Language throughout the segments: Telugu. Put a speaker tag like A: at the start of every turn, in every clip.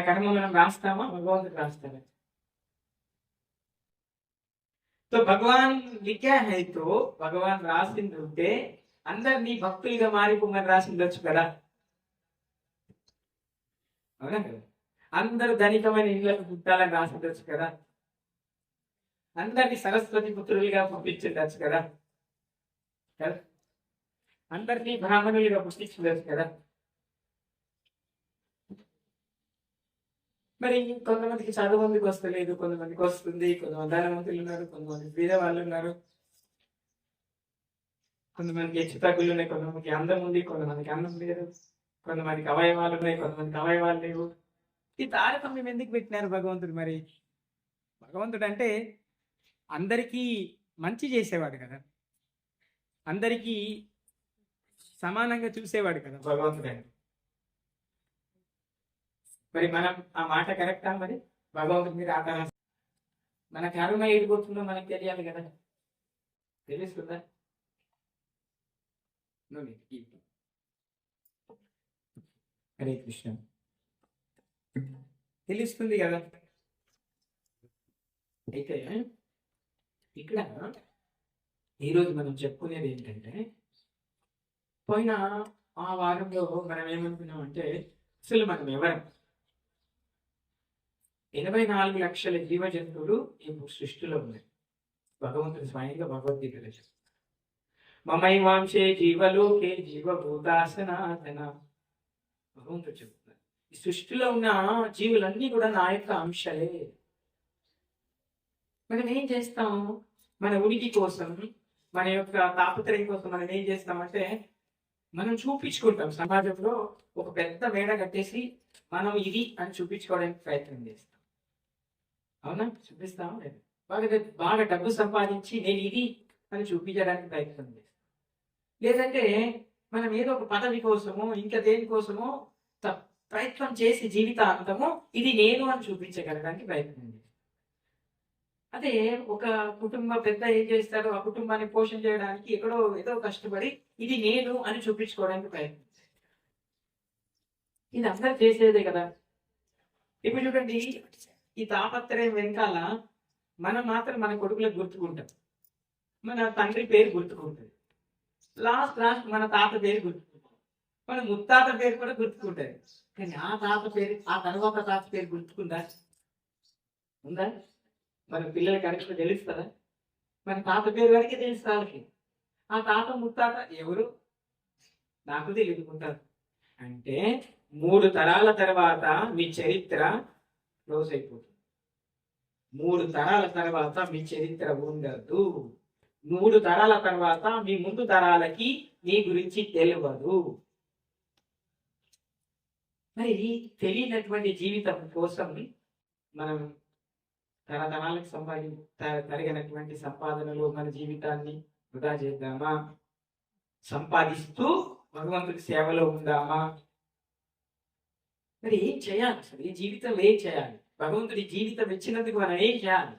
A: కర్మ మనం రాస్తామా, భగవంతుడు రాస్తారా? तो भगवान लिखा है तो भगवान రాసింది ఉంటే అందరినీ భక్తులుగా మారిపోమని రాసిండొచ్చు కదా, అవునా కదా? అందరూ ధనికమైన ఇళ్ళకు పుట్టాలని రాసిండొచ్చు కదా, అందరినీ సరస్వతి పుత్రులుగా పంపించవచ్చు కదా, అందరినీ బ్రాహ్మణులుగా పుట్టించవచ్చు కదా. మరి కొంతమందికి చదువు మందికి వస్తలేదు, కొంతమందికి వస్తుంది, కొంతమంది ధనవంతులు ఉన్నారు, కొంతమంది బీద వాళ్ళు ఉన్నారు, కొంతమందికి హెచ్చు తగ్గులు ఉన్నాయి, కొంతమందికి అందం ఉంది, కొంతమందికి అందం లేదు, కొంతమందికి అవయవాలు ఉన్నాయి, కొంతమందికి అవయవాలు లేవు. ఈ తారతమ్యం ఎందుకు పెట్టినారు భగవంతుడు? మరి భగవంతుడు అంటే అందరికీ మంచి చేసేవాడు కదా, అందరికీ సమానంగా చూసేవాడు కదా భగవంతుడు అంటే. మరి మనం ఆ మాట కరెక్టా? మరి భగవంతుడి మీద ఆధార మన కరుణ ఏడిపోతుందో మనకు తెలియాలి కదా, తెలుస్తుందా? హరే కృష్ణ, తెలుస్తుంది కదా. అయితే ఇక్కడ ఈరోజు మనం చెప్పుకునేది ఏంటంటే, పోయిన ఆ వారంలో మనం ఏమనుకున్నామంటే, అసలు మనం ఎవరు? 84 లక్షల జీవ జంతువులు ఈ సృష్టిలో ఉన్నాయి. భగవంతుడు స్వయంగా భగవద్గీతలో చెప్తారు, మమైవాంశే జీవలోకే జీవభూతాసనాతన. భగవంతుడు చెప్తున్నారు, ఈ సృష్టిలో ఉన్న జీవులన్నీ కూడా నా యొక్క అంశాలే. మనం ఏం చేస్తాం? మన ఉనికి కోసం, మన యొక్క తాపత్రయం కోసం మనం ఏం చేస్తామంటే, మనం చూపించుకుంటాం. సమాజంలో ఒక పెద్ద మేడ కట్టేసి మనం ఇది అని చూపించుకోవడానికి ప్రయత్నం చేస్తాం, అవునా? చూపిస్తాం లేదు, బాగా డబ్బు సంపాదించి నేను ఇది అని చూపించడానికి ప్రయత్నం చేస్తాం. లేదంటే మనం ఏదో ఒక పదవి కోసమో ఇంకా దేనికోసమో ప్రయత్నం చేసి జీవితాంతము ఇది నేను అని చూపించగలడానికి ప్రయత్నం చేస్తాం. అదే ఒక కుటుంబ పెద్ద ఏం చేస్తారో ఆ కుటుంబాన్ని పోషణ చేయడానికి ఎక్కడో ఏదో కష్టపడి ఇది నేను అని చూపించుకోవడానికి ప్రయత్నం చేస్తాం. ఇది అందరు చేసేదే కదా. ఇప్పుడు చూడండి, ఈ తాపత్రయం వెనకాల మనం మాత్రం మన కొడుకులకు గుర్తుకుంటాం, మన తండ్రి పేరు గుర్తుకుంటుంది, లాస్ట్ మన తాత పేరు గుర్తుకుంటాం, మన ముత్తాత పేరు కూడా గుర్తుకుంటుంది. కానీ ఆ తాత పేరు, ఆ తర్వాత తాత పేరు గుర్తుకుందా? ఉందా? మన పిల్లలకి కరెక్ట్గా తెలుస్తుందా? మన తాత పేరు వరకే తెలుసు వాళ్ళకి, ఆ తాత ముత్తాత ఎవరు నాకు తెలియదుకుంటారు. అంటే 3 తరాల తర్వాత మీ చరిత్ర క్లోజ్ అయిపోతుంది. 3 తరాల తర్వాత మీ చరిత్ర ఉండదు. 3 తరాల తర్వాత మీ ముందు తరాలకి మీ గురించి తెలియదు. మరి తెలియనటువంటి జీవితం కోసం మనం తరతరాలకు తరిగినటువంటి సంపాదనలో మన జీవితాన్ని వృధా చేద్దామా? సంపాదిస్తూ భగవంతుడి సేవలో ఉందామా? మరి ఏం చేయాలి? అసలు ఈ జీవితం ఏం చేయాలి? భగవంతుడి జీవితం ఇచ్చినందుకు మనం ఏం చేయాలి?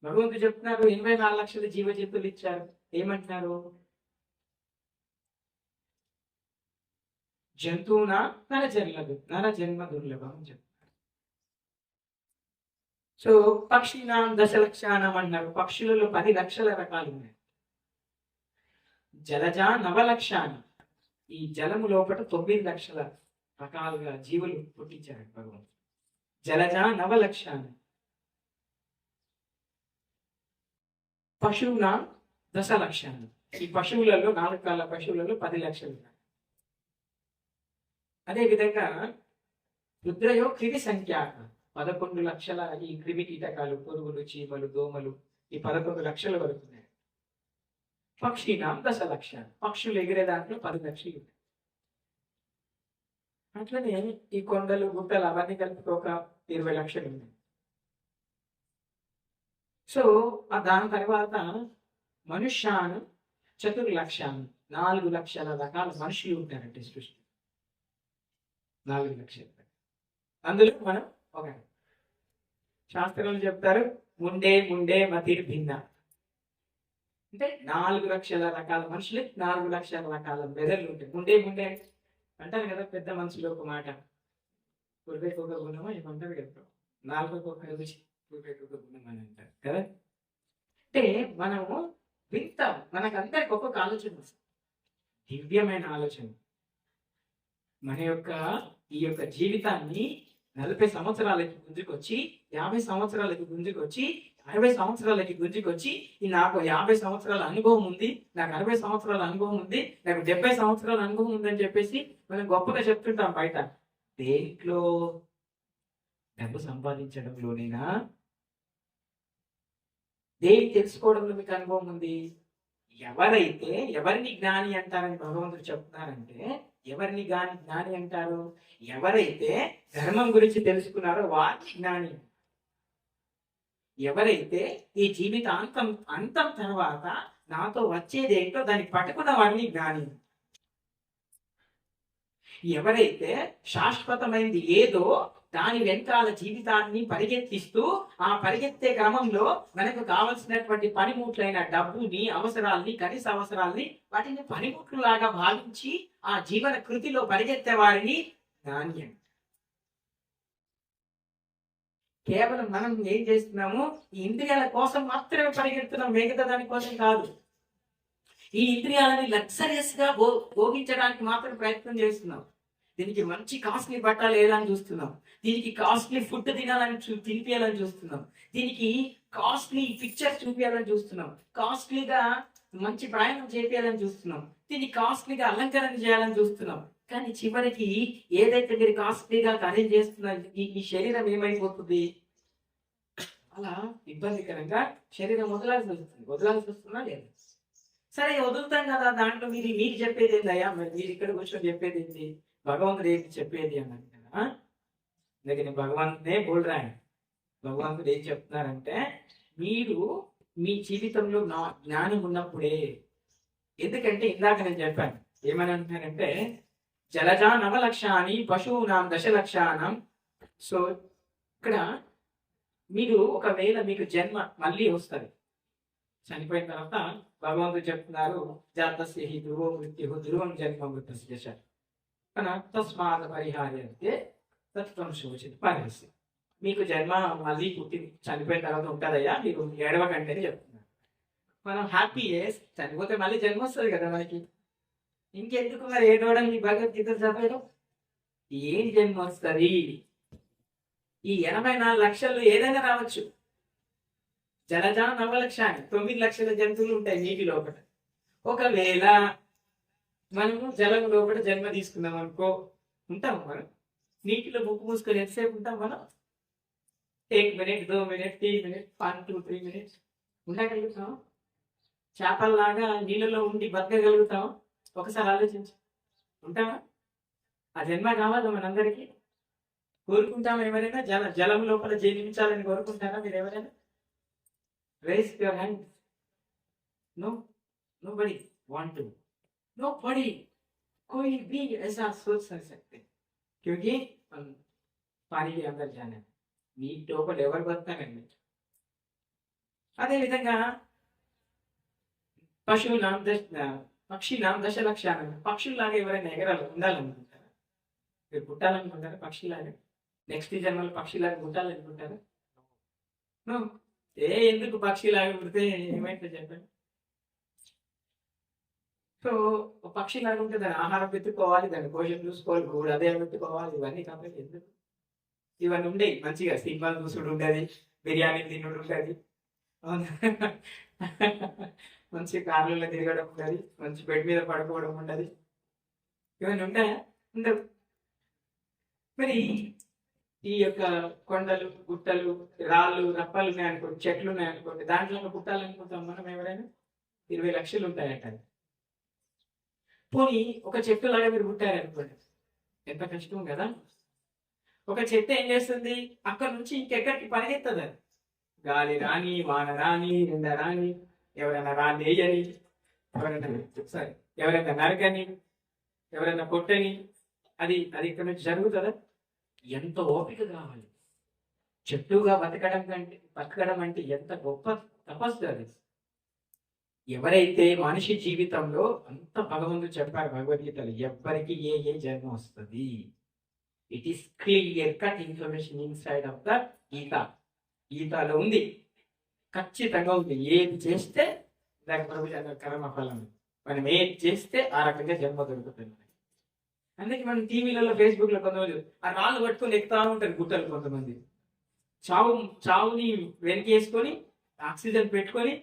A: భగవంతుడు చెప్తున్నారు, 84 లక్షల జీవ జంతువులు ఇచ్చారు. ఏమంటున్నారు? జంతువున నర జన్మ దుర్లభం చెప్తారు. సో పక్షినాం 10 లక్షానం అన్నారు. పక్షులలో 10 లక్షల రకాలు ఉన్నాయి. జలజ 9 లక్షాన్ని, ఈ జలము లోపల 9 లక్షల రకాలుగా జీవులు పుట్టించారు భగవంతుడు. జలజ 9 లక్షాన్ని, పశువున 10 లక్షాన్ని. ఈ పశువులలో 4 కాళ్ళ పశువులలో 10 లక్షలు ఉన్నాయి. అదేవిధంగా రుద్రయో క్రిమి సంఖ్యాక 11 లక్షల ఈ క్రిమి కీటకాలు, పురుగులు, చీమలు, దోమలు ఈ 11 లక్షల వరకు ఉన్నాయి. పక్షినా 10 లక్షలు, పక్షులు ఎగిరే దాంట్లో 10 లక్షలు ఉన్నాయి. అట్లనే ఈ కొండలు, గుట్టలు అవన్నీ కలిపి ఒక 20 లక్షలు ఉన్నాయి. సో దాని తర్వాత మనుష్యాను 4 లక్షలు, 4 లక్షల రకాల మనుషులు ఉంటారంటే సృష్టి 4 లక్షలు. అందులో మనం ఒక శాస్త్రంలో చెప్తారు, ముండే మతిర్ భిన్న. అంటే 4 లక్షల రకాల మనుషులు, 4 లక్షల రకాల మెదళ్ళు ఉంటాయి. ముండే అంటారు కదా పెద్ద మనుషులు ఒక మాట. పులిపేకి ఒక గుణమో ఏమంటారు కదా, నాలుగుకి ఒక రుచి, పులిపేకి ఒక గుణం అని అంటారు కదా. అంటే మనము వింటాం, మనకందరికి ఒక్కొక్క ఆలోచన వస్తుంది, దివ్యమైన ఆలోచన. మన యొక్క ఈ యొక్క జీవితాన్ని 40 సంవత్సరాలకి గుంజుకొచ్చి, 50 సంవత్సరాలకి గుంజుకొచ్చి, 60 సంవత్సరాలకి గుంజుకొచ్చి, నాకు 50 సంవత్సరాల అనుభవం ఉంది, నాకు 60 సంవత్సరాల అనుభవం ఉంది, నాకు 70 సంవత్సరాల అనుభవం ఉందని చెప్పేసి మనం గొప్పగా చెప్తుంటాం బయట. దేంట్లో? డబ్బు సంపాదించడంలోనేనా? దేని తెలుసుకోవడంలో మీకు అనుభవం ఉంది? ఎవరైతే ఎవరిని జ్ఞాని అంటారని భగవంతుడు చెప్తున్నారంటే, ఎవరిని జ్ఞాని అంటారు? ఎవరైతే ధర్మం గురించి తెలుసుకున్నారో వారిని జ్ఞాని. ఎవరైతే ఈ జీవితాంతం అంతం తర్వాత నాతో వచ్చేదేంటో దాన్ని పట్టుకున్న వారిని జ్ఞాని. ఎవరైతే శాశ్వతమైనది ఏదో దాని వెనకాల జీవితాన్ని పరిగెత్తిస్తూ, ఆ పరిగెత్తే క్రమంలో మనకు కావలసినటువంటి పనిముట్లైన డబ్బుని, అవసరాల్ని, కనీస అవసరాల్ని వాటిని పనిముట్లులాగా భావించి ఆ జీవన కృతిలో పరిగెత్తే వారిని జ్ఞాని. కేవలం మనం ఏం చేస్తున్నాము? ఈ ఇంద్రియాల కోసం మాత్రమే పరిగెడుతున్నాం, మిగతా దానికోసం కాదు. ఈ ఇంద్రియాలని లగ్జరియస్ గా భోగించడానికి మాత్రం ప్రయత్నం చేస్తున్నాం. దీనికి మంచి కాస్ట్లీ బట్టలు వేయాలని చూస్తున్నాం, దీనికి కాస్ట్లీ ఫుడ్ తినిపించాలని చూస్తున్నాం, దీనికి కాస్ట్లీ పిక్చర్స్ చూపించాలని చూస్తున్నాం, కాస్ట్లీగా మంచి ప్రయాణం చేయాలని చూస్తున్నాం, దీన్ని కాస్ట్లీగా అలంకరణ చేయాలని చూస్తున్నాం. కానీ చివరికి ఏదైతే మీరు కాస్ట్లీగా అరేంజ్ చేస్తున్నారు, ఈ శరీరం ఏమైపోతుంది? అలా ఇబ్బందికరంగా శరీరం వదలాల్సి వస్తున్నా లేదు. సరే వదులుతాం కదా, దాంట్లో మీరు చెప్పేది ఏందయ్యా, మీరు ఇక్కడ కూర్చొని చెప్పేది ఏంటి, భగవంతుడు ఏంటి చెప్పేది అన్నది కదా. అందుకని భగవంతుడే బోల్రాయన్. భగవంతుడు ఏం చెప్తున్నారంటే, మీరు మీ జీవితంలో నా జ్ఞానం ఉన్నప్పుడే. ఎందుకంటే ఇందాక నేను చెప్పాను, ఏమని అంటున్నారంటే, జలజా నవలక్షాని పశువునాం దశలక్షానం. సో ఇక్కడ మీరు ఒకవేళ మీకు జన్మ మళ్ళీ వస్తుంది, చనిపోయిన తర్వాత భగవంతుడు చెప్తున్నారు, జాతస్య హి ధ్రువో మృత్యు ధ్రువం జన్మ మృత్యు తస్మాత్ పరిహార్యంతే తత్వం శోచిత పరిహస్య. మీకు జన్మ మళ్ళీ పుట్టి చనిపోయిన తర్వాత ఉంటుందయ్యా, మీరు ఏడవకండి అని చెప్తున్నారు. మనం హ్యాపీ చనిపోతే మళ్ళీ జన్మ వస్తుంది కదా మనకి, ఇంకెందుకు మరి ఏడవడం? ఈ భగవద్గీత చదవడం ఏం జన్మ వస్తుంది? ఈ 84 లక్షలు ఏదైనా రావచ్చు. జలజా నవలక్షాన్ని 9 లక్షల జంతువులు ఉంటాయి నీటి లోపల. ఒకవేళ మనము జలం లోపల జన్మ తీసుకున్నాం అనుకో, ఉంటాము మనం నీటిలో ముక్కు మూసుకొని ఎంతసేపు ఉంటాం మనం? 1 మినిట్, 2 మినిట్, 3 మినిట్, 1, 2, 3 మినిట్స్ ఉండగలుగుతాం. చేపల్లాగా నీళ్ళలో ఉండి బతకగలుగుతాం? ఒకసారి ఆలోచించి ఉంటామా? ఆ జన్మ కావాలి మనందరికీ. కోరుకుంటాం ఎవరైనా? జలం లోపల జీవించాలని కోరుకుంటారా మీరు ఎవరైనా? Raise your hand. nobody want to, nobody कोई भी ऐसा सोच सकते, क्योंकि पानी के अंदर जाना నీటి లోపల ఎవరు బతారండి. అదేవిధంగా పక్షులాం దశలక్షానం. పక్షుల్లాగా ఎవరైనా ఉండాలనుకుంటారా? మీరు పుట్టాలనుకుంటారా పక్షిలాగా? నెక్స్ట్ జన్మలో పక్షిలాగా పుట్టాలనుకుంటారా? ఎందుకు పక్షిలాగా పుడితే ఏమైతే చెప్పండి. సో పక్షిలాగా ఉంటే దాని ఆహారం పెట్టుకోవాలి, దాని పోషణ చూసుకోవాలి, కూడా అదే పెట్టుకోవాలి. ఇవన్నీ కాబట్టి ఎందుకు? ఇవన్నీ ఉండేవి మంచిగా, సినిమాలు చూసుడు ఉండేది, బిర్యానీ తినుడు ఉండేది, మంచి కార్లలో తిరగడం ఉండదు, మంచి బెడ్ మీద పడుకోవడం ఉండదు. ఇవన్నీ ఉంటాయా? ఉండవు. మరి ఈ యొక్క కొండలు, గుట్టలు, రాళ్ళు, రప్పలు ఉన్నాయనుకోండి, చెట్లు ఉన్నాయనుకోండి, దాంట్లో పుట్టాలనుకుంటాం మనం ఎవరైనా? 20 లక్షలు ఉంటాయంట. పోనీ ఒక చెట్టు లాగా మీరు పుట్టారనుకోండి, ఎంత కష్టం కదా. ఒక చెట్టు ఏం చేస్తుంది? అక్కడ నుంచి ఇంకెక్కడికి పరిగెత్తది. అది గాలి రాని, వాన రాని, ఎండ రాని, ఎవరైనా రాని వేయని, ఎవరైనా నరకని, ఎవరైనా కొట్టని, అది ఇక్కడ నుంచి జరుగుతుందా? ఎంత ఓపిక కావాలి. చెట్టుగా బతకడం అంటే ఎంత గొప్ప తపస్సు అది. ఎవరైతే మనిషి జీవితంలో అంత భగవంతుడు చెప్పారు భగవద్గీతలు, ఎవ్వరికి ఏ జన్మ వస్తుంది, it is clear cut information inside of the Gita. గీతాలో ఉంది, ఖచ్చితంగా ఉంది. ఏది చేస్తే దాని ప్రభు కర్మఫలం, మనం ఏది చేస్తే ఆ రకంగా జన్మ దొరుకుతుంది. అందుకే మనం టీవీలలో ఫేస్బుక్లో కొంతమంది ఆ రాళ్ళు పట్టుకొని ఎక్కుతా ఉంటారు గుట్టలు. కొంతమంది చావుని వెనకేసుకొని ఆక్సిజన్ పెట్టుకొని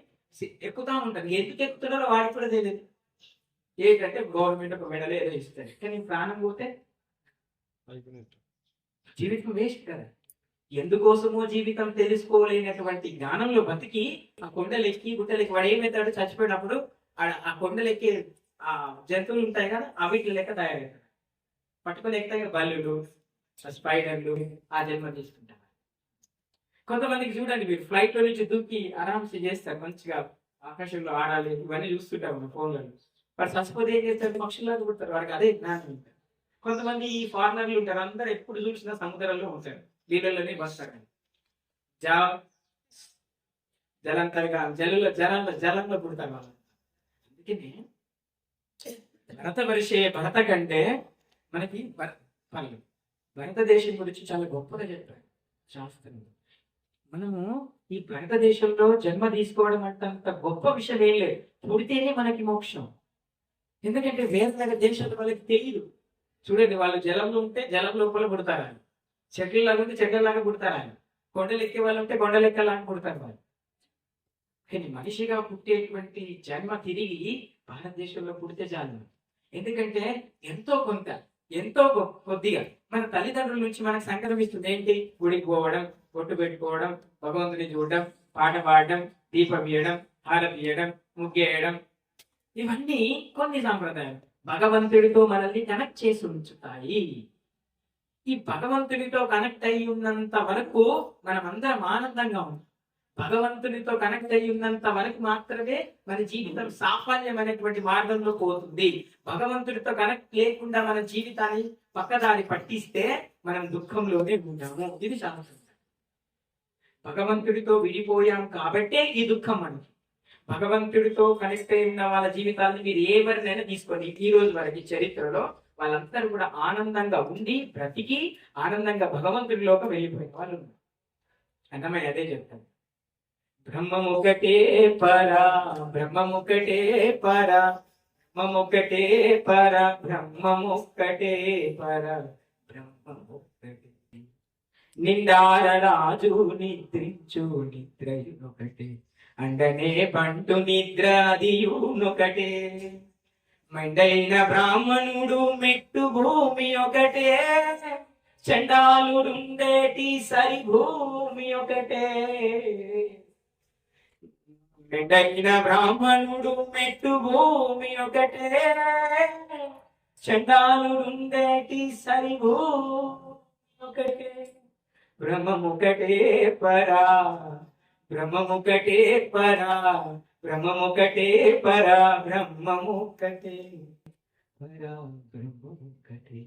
A: ఎక్కుతా ఉంటారు. ఎందుకు ఎక్కుతున్నారో వాడికి కూడా తెలియదు. ఏంటంటే గవర్నమెంట్ ఒక మెడల్ ఏదో ఇస్తారు, కానీ ప్రాణం పోతే జీవితం వేస్ట్ కదా. ఎందుకోసమో జీవితం తెలుసుకోలేనటువంటి జ్ఞానంలో బతికి ఆ కొండలెక్కి గుట్టలెక్కి వాడు ఏమవుతాడు చచ్చిపోయినప్పుడు ఆ కొండలెక్కి ఆ జంతువులు ఉంటాయి కదా, అవిటి లెక్క తయారవుతాడు. పట్టుకొని ఎక్కుతాయి బల్లులు, స్పైడర్లు, ఆ జన్మ తీసుకుంటారు. కొంతమందికి చూడండి, మీరు ఫ్లైట్ లో నుంచి దూకి ఆరామ్స్ చేస్తారు, మంచిగా ఆకాశంలో ఆడాలి, ఇవన్నీ చూస్తుంటాం మన ఫోన్లలో. వాడు చచ్చిపోతే ఏం చేస్తారు, పక్షుల్లో పుడతారు. వాడికి అదే జ్ఞానం ఉంటుంది. కొంతమంది ఈ ఫారినర్లు ఉంటారు, అందరు ఎప్పుడు చూసినా సముద్రంలో ఉంటారు, నీళ్ళలోనే బస్తాడు. జలంతరగా జలంలో పుడతారు వాళ్ళు. అందుకని భరత కంటే మనకి పనులు భారతదేశం గురించి చాలా గొప్పగా చెప్పారు శాస్త్రం. మనము ఈ భారతదేశంలో జన్మ తీసుకోవడం అంటే అంత గొప్ప విషయం ఏం లేదు. పుడితేనే మనకి మోక్షం. ఎందుకంటే వేరే దేశాల వాళ్ళకి తెలియదు. చూడండి, వాళ్ళు జలంలో ఉంటే జలం లోపల పుడతారు ఆయన, చెట్లలాగా ఉంటే చెట్లలాగా పుడతారు ఆయన, కొండలు ఎక్కే వాళ్ళు ఉంటే కొండలెక్కలాగా పుడతారు వాళ్ళు. కానీ మనిషిగా పుట్టేటువంటి జన్మ తిరిగి భారతదేశంలో పుడితే చాలు. ఎందుకంటే ఎంతో కొద్దిగా మన తల్లిదండ్రుల నుంచి మనకు సంక్రమిస్తుంది. ఏంటి? గుడికి పోవడం, బొట్టు పెట్టుకోవడం, భగవంతుని చూడడం, పాట పాడడం, దీపం ఇయ్యడం, హారం ఇయ్యడం, ముగ్గేయడం, ఇవన్నీ కొన్ని సాంప్రదాయాలు భగవంతుడితో మనల్ని కనెక్ట్ చేసి ఉంచుతాయి. ఈ భగవంతుడితో కనెక్ట్ అయి ఉన్నంత వరకు మనం అందరం ఆనందంగా ఉంటాం. భగవంతునితో కనెక్ట్ అయి ఉన్నంత వరకు మాత్రమే మన జీవితం సాఫల్యం అనేటువంటి మార్గంలో పోతుంది. భగవంతుడితో కనెక్ట్ లేకుండా మన జీవితాన్ని పక్కదారి పట్టిస్తే మనం దుఃఖంలోనే ఉంటాము. ఇది శాస్త్రం. భగవంతుడితో విడిపోయాం కాబట్టే ఈ దుఃఖం మనకి. భగవంతుడితో కనెక్ట్ అయి ఉన్న వాళ్ళ జీవితాన్ని మీరు ఎవరినైనా తీసుకోండి, ఈ రోజు వరకు చరిత్రలో వాళ్ళందరూ కూడా ఆనందంగా ఉండి బ్రతికి ఆనందంగా భగవంతుడిలోకి వెళ్ళిపోయిన వాళ్ళు ఉన్నారు. అన్నమయ్య అదే చెప్తాను, బ్రహ్మముకటే పరా, బ్రహ్మముకటే పరా, బ్రహ్మముకటే పరా, బ్రహ్మముకటే పరా, బ్రహ్మముకటే. నిండార రాజు నిద్రించు నిద్రయునొకటే, అండనే బంటు నిద్ర అదియునొకటే. మెండైన బ్రాహ్మణుడు మెట్టు భూమి ఒకటే, చండాలుడుండేటి సరి భూమి ఒకటే. మెండైన బ్రాహ్మణుడు మెట్టు భూమి ఒకటే, చండాలుడుండేటి సరి భూమి ఒకటే. బ్రహ్మముకటే పరా, బ్రహ్మముకటే పరా, బ్రహ్మముకటే పరా, బ్రహ్మముకటే పరా, బ్రహ్మముకటే.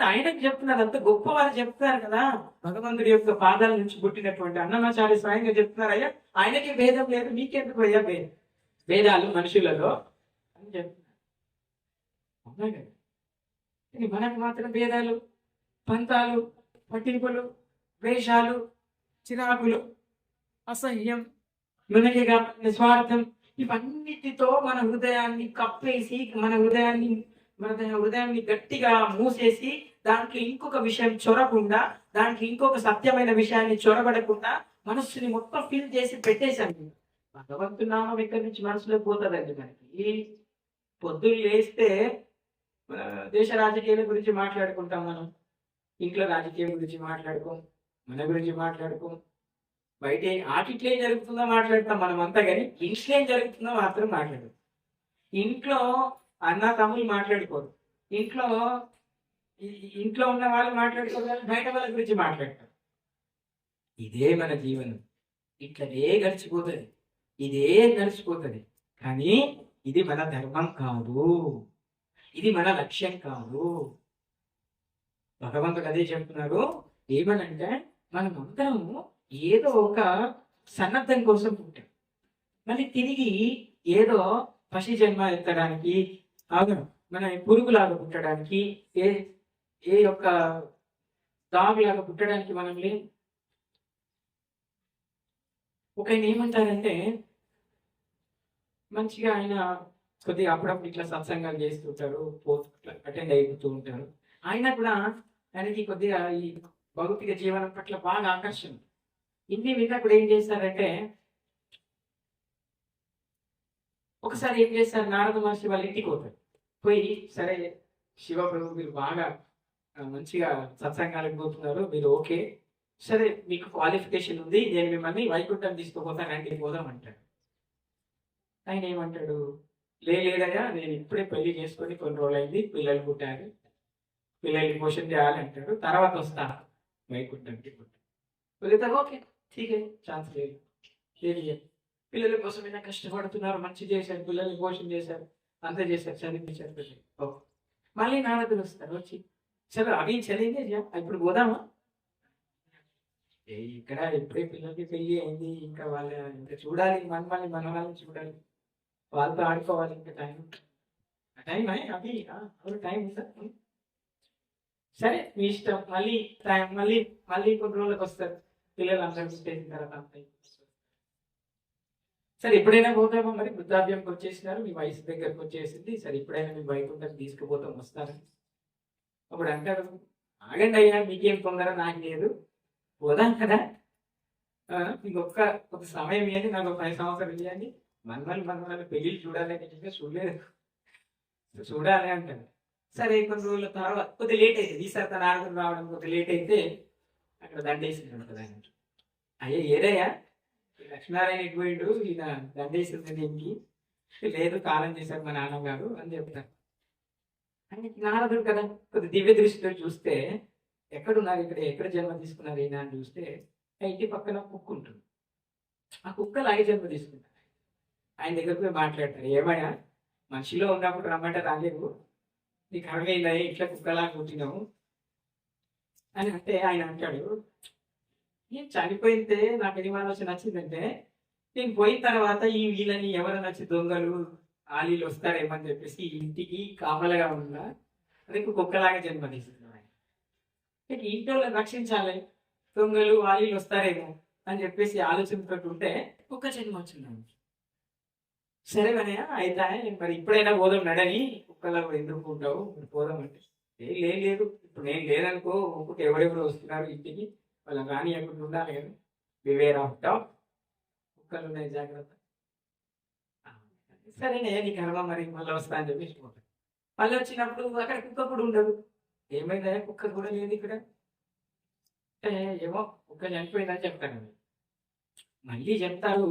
A: ఆయనకు చెప్తున్నారు, అంత గొప్ప వారు చెప్తున్నారు కదా. భగవంతుడి యొక్క పాదాల నుంచి పుట్టినటువంటి అన్నమాచార్య స్వయంగా చెప్తున్నారు, అయ్యా ఆయనకి భేదం లేదు, మీకెందుకు అయ్యా భేదాలు మనుషులలో అని చెప్తున్నారు. అవునా కదా? మనకు మాత్రం భేదాలు, పంతాలు, పట్టింపులు, వేషాలు, చిరాకులు, అసహ్యం, మనకిగా నిస్వార్థం, ఇవన్నిటితో మన హృదయాన్ని కప్పేసి మన హృదయాన్ని గట్టిగా మూసేసి దాంట్లో ఇంకొక విషయం చొరకుండా, దాంట్లో ఇంకొక సత్యమైన విషయాన్ని చొరబడకుండా మనస్సుని మొత్తం ఫిల్ చేసి పెట్టేశాను. భగవంతు నామం ఎక్కడి నుంచి మనసులో పోతుందండి. మనకి పొద్దున్న లేస్తే దేశ రాజకీయాల గురించి మాట్లాడుకుంటాం, మనం ఇంట్లో రాజకీయం గురించి మాట్లాడుకోం, మన గురించి మాట్లాడుకోం, బయట ఆటిట్లో ఏం జరుగుతుందో మాట్లాడతాం మనం అంతా, కానీ ఇంట్లో ఏం జరుగుతుందో మాత్రం మాట్లాడు. ఇంట్లో అన్న తమ్ముళ్ళు మాట్లాడుకోరు, ఇంట్లో ఉన్న వాళ్ళు మాట్లాడుకోవాలి, బయట వాళ్ళ గురించి మాట్లాడతారు. ఇదే మన జీవనం, ఇట్లనే గడిచిపోతుంది. కానీ ఇది మన ధర్మం కాదు, ఇది మన లక్ష్యం కాదు. భగవంతుడు అదే చెప్తున్నారు. ఏమనంటే మనమందరము ఏదో ఒక సన్నద్ధం కోసం పుట్టాం, మళ్ళీ తిరిగి ఏదో పసి జన్మ ఎత్తడానికి, మన పురుగులాగా పుట్టడానికి, ఏ యొక్క డాగ్‌లాగా పుట్టడానికి మనం లేము. ఒకఆయన ఏమంటారంటే, మంచిగా ఆయన కొద్దిగా అప్పుడప్పుడు ఇట్లా సత్సంగాలు చేస్తుంటారు. ఇట్లా అటెండ్ అయిపోతూ ఉంటారు. అయినా కూడా ఆయనకి కొద్దిగా ఈ భౌతిక జీవనం పట్ల బాగా ఆకర్షణ. ఇన్ని విన్నప్పుడు ఏం చేశారంటే, ఒకసారి ఏం చేశారు, నారద మహర్షి వాళ్ళ ఇంటికి పోతారు. పోయి, సరే శివప్రభు మీరు బాగా మంచిగా సత్సంగాలకు పోతున్నారు. మీరు ఓకే. సరే మీకు క్వాలిఫికేషన్ ఉంది. నేను మిమ్మల్ని వైకుంఠం తీసుకుపోతాను, అంటే పోదాం అంటాడు. ఆయన ఏమంటాడు, లేదయ్యా నేను ఇప్పుడే పెళ్లి చేసుకొని కొన్ని రోజులైంది, పిల్లలు పుట్టారు, పిల్లల్ని పోషణ చేయాలి అంటాడు. తర్వాత వస్తా వైకుంఠంకి. వెళ్తే ఓకే ఠీకే, ఛాన్స్ లేదు. పిల్లల కోసమైనా కష్టపడుతున్నారు, మంచి చేశారు, పిల్లల్ని పోషణ చేశారు, అంతా చేశారు, చదివించారు పిల్లలు. ఓకే. మళ్ళీ నారదులు వస్తారు. వచ్చి చలో అవి చదివిందే ఇప్పుడు పోదామా? ఇక్కడ ఎప్పుడే పిల్లలకి పెళ్లి అయింది, ఇంకా వాళ్ళ ఇంకా చూడాలి, మనవాళ్ళని చూడాలి, వాళ్ళతో ఆడుకోవాలి, ఇంకా టైం టైం అవి టైం ఉందా? సరే మీ ఇష్టం. మళ్ళీ టైం మళ్ళీ మళ్ళీ కొన్ని రోజులకు వస్తారు పిల్లలు, అందరూ చేసిన తర్వాత. సరే ఎప్పుడైనా పోతామో, మరి వృద్ధాప్యంకి వచ్చేసినారు, మీ వయసు దగ్గరకు వచ్చేసింది, సరే ఎప్పుడైనా మీ వైకుంఠం తీసుకుపోతాం వస్తారు. అప్పుడు అంటారు, ఆగండి అయ్యా, మీకేం తొందర, నాకు లేదు, పోదాం కదా, ఇంకొక ఒక సమయం ఇవ్వండి, నాకు ఒక 5 సంవత్సరాలు ఇవ్వండి, మనవాళ్ళు పెళ్ళిళ్ళు చూడాలి అంటే చూడలేదు, చూడాలి అంటారు. సరే కొన్ని రోజుల తర్వాత కొద్దిగా లేట్ అవుతుంది, ఈసారి తన ఆరోగ్యం రావడం కొద్దిగా లేట్ అయితే అక్కడ దండేసింది ఉంటుంది. ఆయన అయ్యా ఏదయ్యా లక్ష్మీనారాయణ ఎటుపోయిండు, ఈయన దండేసింది దీనికి, లేదు కాలం చేశారు మా నాన్నగారు అని చెప్తారు. అని నారదుడు కదా కొద్ది దివ్య దృష్టితో చూస్తే, ఎక్కడున్నారు ఇక్కడ, ఎక్కడ జన్మ తీసుకున్నారు ఈయన అని చూస్తే, ఆ ఇంటి పక్కన కుక్క ఉంటుంది. ఆ కుక్క లాగే జన్మ తీసుకుంటారు. ఆయన దగ్గరకు పోయి మాట్లాడతారు, ఏమయ్యా మనిషిలో ఉన్నప్పుడు రమ్మంటే రాలేవు, నీకు అరవైందా ఇట్లా కుక్కలాగా పుట్టినావు అని అంటే, ఆయన అంటాడు, నేను చనిపోయితే నాకు ఏం ఆలోచన వచ్చిందంటే, నేను పోయిన తర్వాత ఈ వీళ్ళని ఎవరైనా వచ్చి దొంగలు ఆలీలు వస్తారేమని చెప్పేసి ఈ ఇంటికి కాపలగా ఉన్నా, అదే కుక్కలాగా జన్మనిస్తున్నాను. ఆయన ఇంట్లో రక్షించాలి, దొంగలు ఆలీలు వస్తారేమో అని చెప్పేసి ఆలోచనతో ఉంటే కుక్క జన్మ వచ్చింది. సరే అనయ్య అయితే మరి ఇప్పుడైనా పోదాం నడని, కుక్కలా ఎందుకు ఉంటావు, పోదాం అంటే, లేదు ఇప్పుడు నేను లేదనుకో, ఇంకొక ఎవరెవరు వస్తున్నారు ఇంటికి, వాళ్ళ రాని ఎప్పుడు ఉండాలి కదా, బివేర్ ఆఫ్ డాగ్, కుక్కలు ఉన్నాయి జాగ్రత్త. సరేనే నీ కర్మ, మరి మళ్ళీ వస్తా అని చెప్పేసి పోతాడు. మళ్ళీ వచ్చినప్పుడు అక్కడ కుక్క కూడా ఉండదు. ఏమైందా, కుక్క కూడా లేదు ఇక్కడ అంటే, ఏమో కుక్క చనిపోయిందని చెప్తాను. మళ్ళీ చెప్తారు,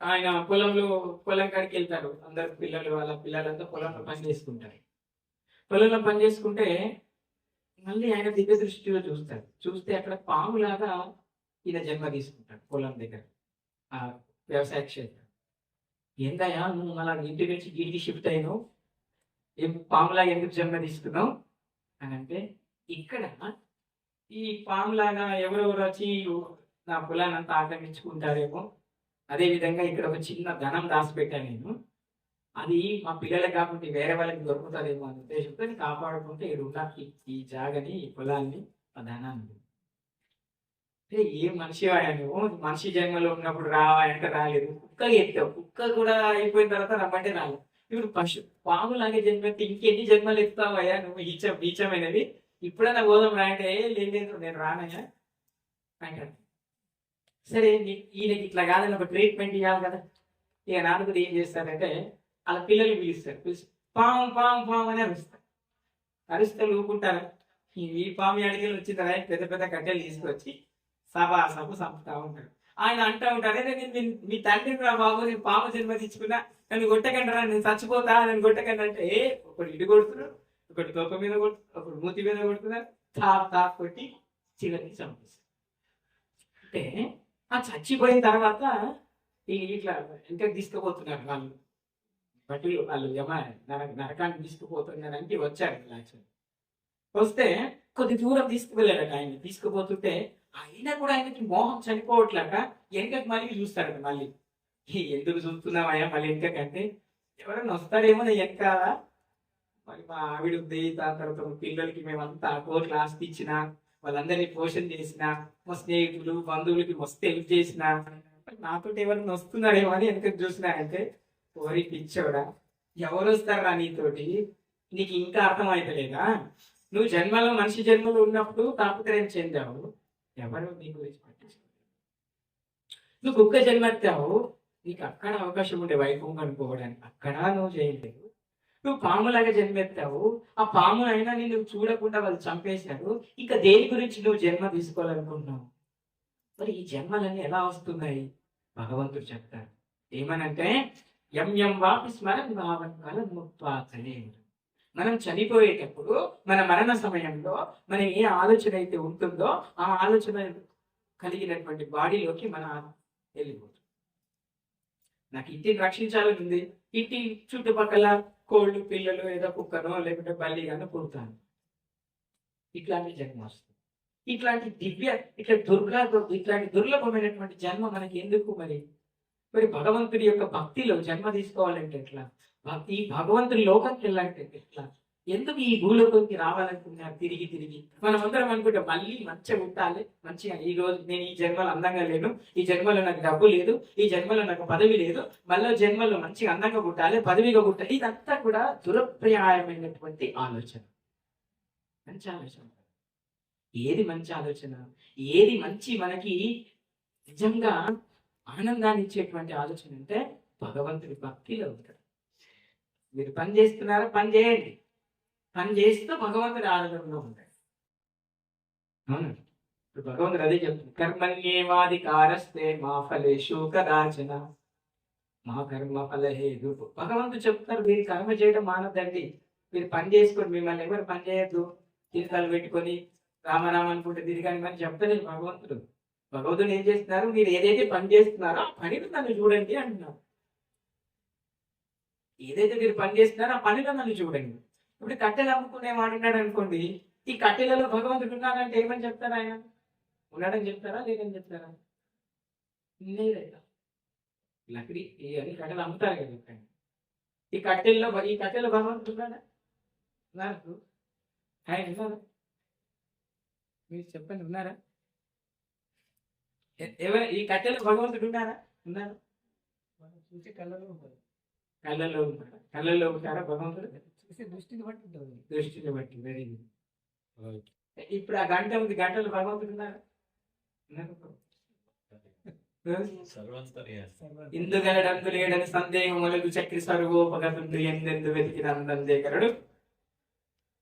A: ఆయన పొలం కాడికి వెళ్తారు, అందరు పిల్లలు, వాళ్ళ పిల్లలంతా పొలంలో పని చేసుకుంటారు. పొలంలో పని చేసుకుంటే మళ్ళీ ఆయన దివ్య దృష్టిలో చూస్తారు. చూస్తే అక్కడ పాములాగా ఈయన జన్మ తీసుకుంటాడు పొలం దగ్గర, ఆ వ్యవసాయ క్షేత్రం. ఏందయ్యా నువ్వు అలా ఇంటి నుంచి గిరికి షిఫ్ట్ అయినావు, ఏం పాములాగా ఎందుకు జన్మ తీసుకున్నావు అని అంటే, ఇక్కడ ఈ పాములాగా ఎవరెవరు వచ్చి నా పొలాన్ని అంతా ఆక్రమించుకుంటారేమో, అదేవిధంగా ఇక్కడ ఒక చిన్న ధనం దాచిపెట్టాను నేను, అది మా పిల్లలకి కాకుండా వేరే వాళ్ళకి దొరుకుతుందేమో అనే ఉద్దేశంతో కాపాడుకుంటే ఇక్కడ ఉన్న ఈ జాగని, ఈ పొలాన్ని, ఆ ధనాన్ని. అంటే ఏ మనిషి నువ్వు, మనిషి జన్మలో ఉన్నప్పుడు రావాలంటే రాలేదు, కుక్క ఎత్తావు, కుక్క కూడా అయిపోయిన తర్వాత రమ్మంటే రాలేదు, ఇప్పుడు పాములాగే జన్మెత్తి ఇంకెన్ని జన్మలు ఎత్తావయ్యా నువ్వు, బీచమైనది, ఇప్పుడైనా పోదాం రాయంటే, లేదు నేను రానయ్యా అంటాడు. సరే ఈయనకి ఇట్లా కాదని ఒక ట్రీట్మెంట్ ఇవ్వాలి కదా. ఇక నాన్నకు ఏం చేస్తారంటే, అలా పిల్లలు పిలుస్తారు, పాము పాము పాము అని అరుస్తారు. అరిస్తే ఊరుకుంటారు. ఈ పాము అడిగి వచ్చిన తర్వాత పెద్ద పెద్ద కట్టెలు తీసుకొచ్చి సభా చంపుతా ఉంటారు. ఆయన అంటూ ఉంటారు, నేను మీ తండ్రిని రా బాబు, నేను పాము జన్మ తెచ్చుకున్నా, నన్ను కొట్టకండి రా, నేను చచ్చిపోతా, నన్ను కొట్టకండి అంటే, ఒకటి ఇటు కొడుతున్నారు, ఒకటి తోక మీద కొడుతున్నారు, ఒకటి మూతి మీద కొడుతున్నారు, తాప్ కొట్టి చివరికి చంపేస్తారు. అంటే ఆ చచ్చిపోయిన తర్వాత ఇట్లా ఇంటికి తీసుకుపోతున్నారు వాళ్ళు, బట్టలు వాళ్ళు నరకాన్ని తీసుకుపోతున్నారంటే వచ్చారు. వస్తే కొద్ది దూరం తీసుకువెళ్ళారట. ఆయన తీసుకుపోతుంటే అయినా కూడా ఆయనకి మోహం చనిపోవట్లేక వెనకకి మళ్ళీ చూస్తారట. మళ్ళీ ఎందుకు చూస్తున్నావయ్యా మళ్ళీ వెనకంటే, ఎవరైనా వస్తారేమో వెనక మరి మా ఆవిడ ఉంది, దాని తర్వాత మా పిల్లలకి మేమంతా కోట్ల ఆస్తి ఇచ్చిన, వాళ్ళందరినీ పోషణ చేసిన, మా స్నేహితులు బంధువులకి మస్తు హెల్ప్ చేసిన, నాతోటి ఎవరైనా వస్తున్నారేమో అని వెనక చూసినా అంటే ఓరి పిచ్చోడా, ఎవరు వస్తారా నీతోటి, నీకు ఇంకా అర్థం అవుతలేదా? నువ్వు జన్మలో మనిషి జన్మలో ఉన్నప్పుడు తాపత్రయం చెందావు, ఎవరు నీ గురించి పట్టించుకో. నువ్వు కుక్క జన్మ ఎత్తావు, నీకు అక్కడ అవకాశం ఉండే వైకుంఠం పోవడానికి, అక్కడ నువ్వు చేయలేవు. నువ్వు పాములాగా జన్మెత్తావు, ఆ పాము అయినా నిన్ను చూడకుండా వాళ్ళు చంపేశారు, ఇంకా దేని గురించి నువ్వు జన్మ తీసుకోవాలనుకుంటున్నావు? మరి ఈ జన్మలన్నీ ఎలా వస్తున్నాయి? భగవంతుడు చెప్తారు ఏమనంటే, ఎం ఎం వాపి స్మరణ భావం కల ముక్తాతనే. మనం చనిపోయేటప్పుడు మన మరణ సమయంలో మనం ఏ ఆలోచన అయితే ఉంటుందో ఆ ఆలోచన కలిగినటువంటి బాడీలోకి మన వెళ్ళిపోతుంది. నాకు ఇంటిని రక్షించాలని ఉంది, ఇంటి చుట్టుపక్కల కోళ్ళు పిల్లలు ఏదో కుక్కనో లేకుంటే బల్లిగానో పుడతాను, ఇట్లాంటి జన్మ వస్తుంది. ఇట్లాంటి ఇట్లాంటి దుర్లభమైనటువంటి జన్మ మనకి ఎందుకు? మరి భగవంతుడి యొక్క భక్తిలో జన్మ తీసుకోవాలంటే ఎట్లా? ఈ భగవంతుడి లోకంకి వెళ్ళాలంటే ఎట్లా? ఎందుకు ఈ భూలోకంకి రావాలనుకున్నారు తిరిగి తిరిగి? మనం అందరం అనుకుంటే మళ్ళీ మంచిగా ఉండాలి, మంచిగా ఈ రోజు నేను ఈ జన్మలో అందంగా లేను, ఈ జన్మలో నాకు డబ్బు లేదు, ఈ జన్మలో నాకు పదవి లేదు, మళ్ళీ జన్మలో మంచిగా అందంగా పుట్టాలి, పదవిగా పుట్టాలి. ఇదంతా కూడా దురప్రాయమైనటువంటి ఆలోచన. మంచి ఆలోచన ఏది? మంచి ఆలోచన ఏది? మంచి మనకి నిజంగా ఆనందాన్ని ఇచ్చేటువంటి ఆలోచన అంటే భగవంతుడి భక్తిలో ఉంటాడు. మీరు పని చేస్తున్నారా? పని చేయండి, పని చేస్తూ భగవంతుడి ఆరాధనలో ఉంటాడు. అవును, ఇప్పుడు భగవంతుడు అదే చెప్తుంది, కర్మణ్యేవాధికారస్తే మా ఫలేషు కదాచన మా కర్మ ఫలహేదు. భగవంతుడు చెప్తారు, మీరు కర్మ చేయడం మానద్దండి, మీరు పని చేసుకోండి, మిమ్మల్ని ఎవరు పని చేయొద్దు, తీర్థాలు పెట్టుకొని రామరామ అనుకుంటే తిరిగాని అని చెప్తలేదు భగవంతుడు. భగవంతుడు ఏం చేస్తున్నారు, మీరు ఏదైతే పని చేస్తున్నారో ఆ పనిలో నన్ను చూడండి అంటున్నారు. ఏదైతే మీరు పని చేస్తున్నారో ఆ పనిలో నన్ను చూడండి. ఇప్పుడు కట్టెలు అమ్ముకునే వాడున్నాడు అనుకోండి, ఈ కట్టెలలో భగవంతుడు ఉన్నాడంటే ఏమని చెప్తారు? ఆయన ఉన్నాడని చెప్తారా లేదని చెప్తారా? లేదైనా లకడి అని కట్టెలు అమ్ముతారు కదా చెప్పండి. ఈ కట్టెల్లో భగవంతుడు ఉన్నాడా? ఉన్నారు. ఆయన ఉన్నారా? మీరు చెప్పండి, ఉన్నారా? ఈ కట్టెలో భగవంతుడు ఉన్నారా? ఉన్నారా? చూసి కళ్ళలో ఉంటారు, కళ్ళల్లో ఉంటారా భగవంతుడు? చూసే దృష్టిని బట్టి ఉంటుంది, దృష్టిని బట్టి. Very good. ఇప్పుడు ఆ గంట ఉంది, గంటలో భగవంతుడు ఉన్నారా? ఇందుగలడందు లేడని సందేహములకు చక్రి సర్వోపగతుండు ఎందెందు వెతికిన అందేకరుడు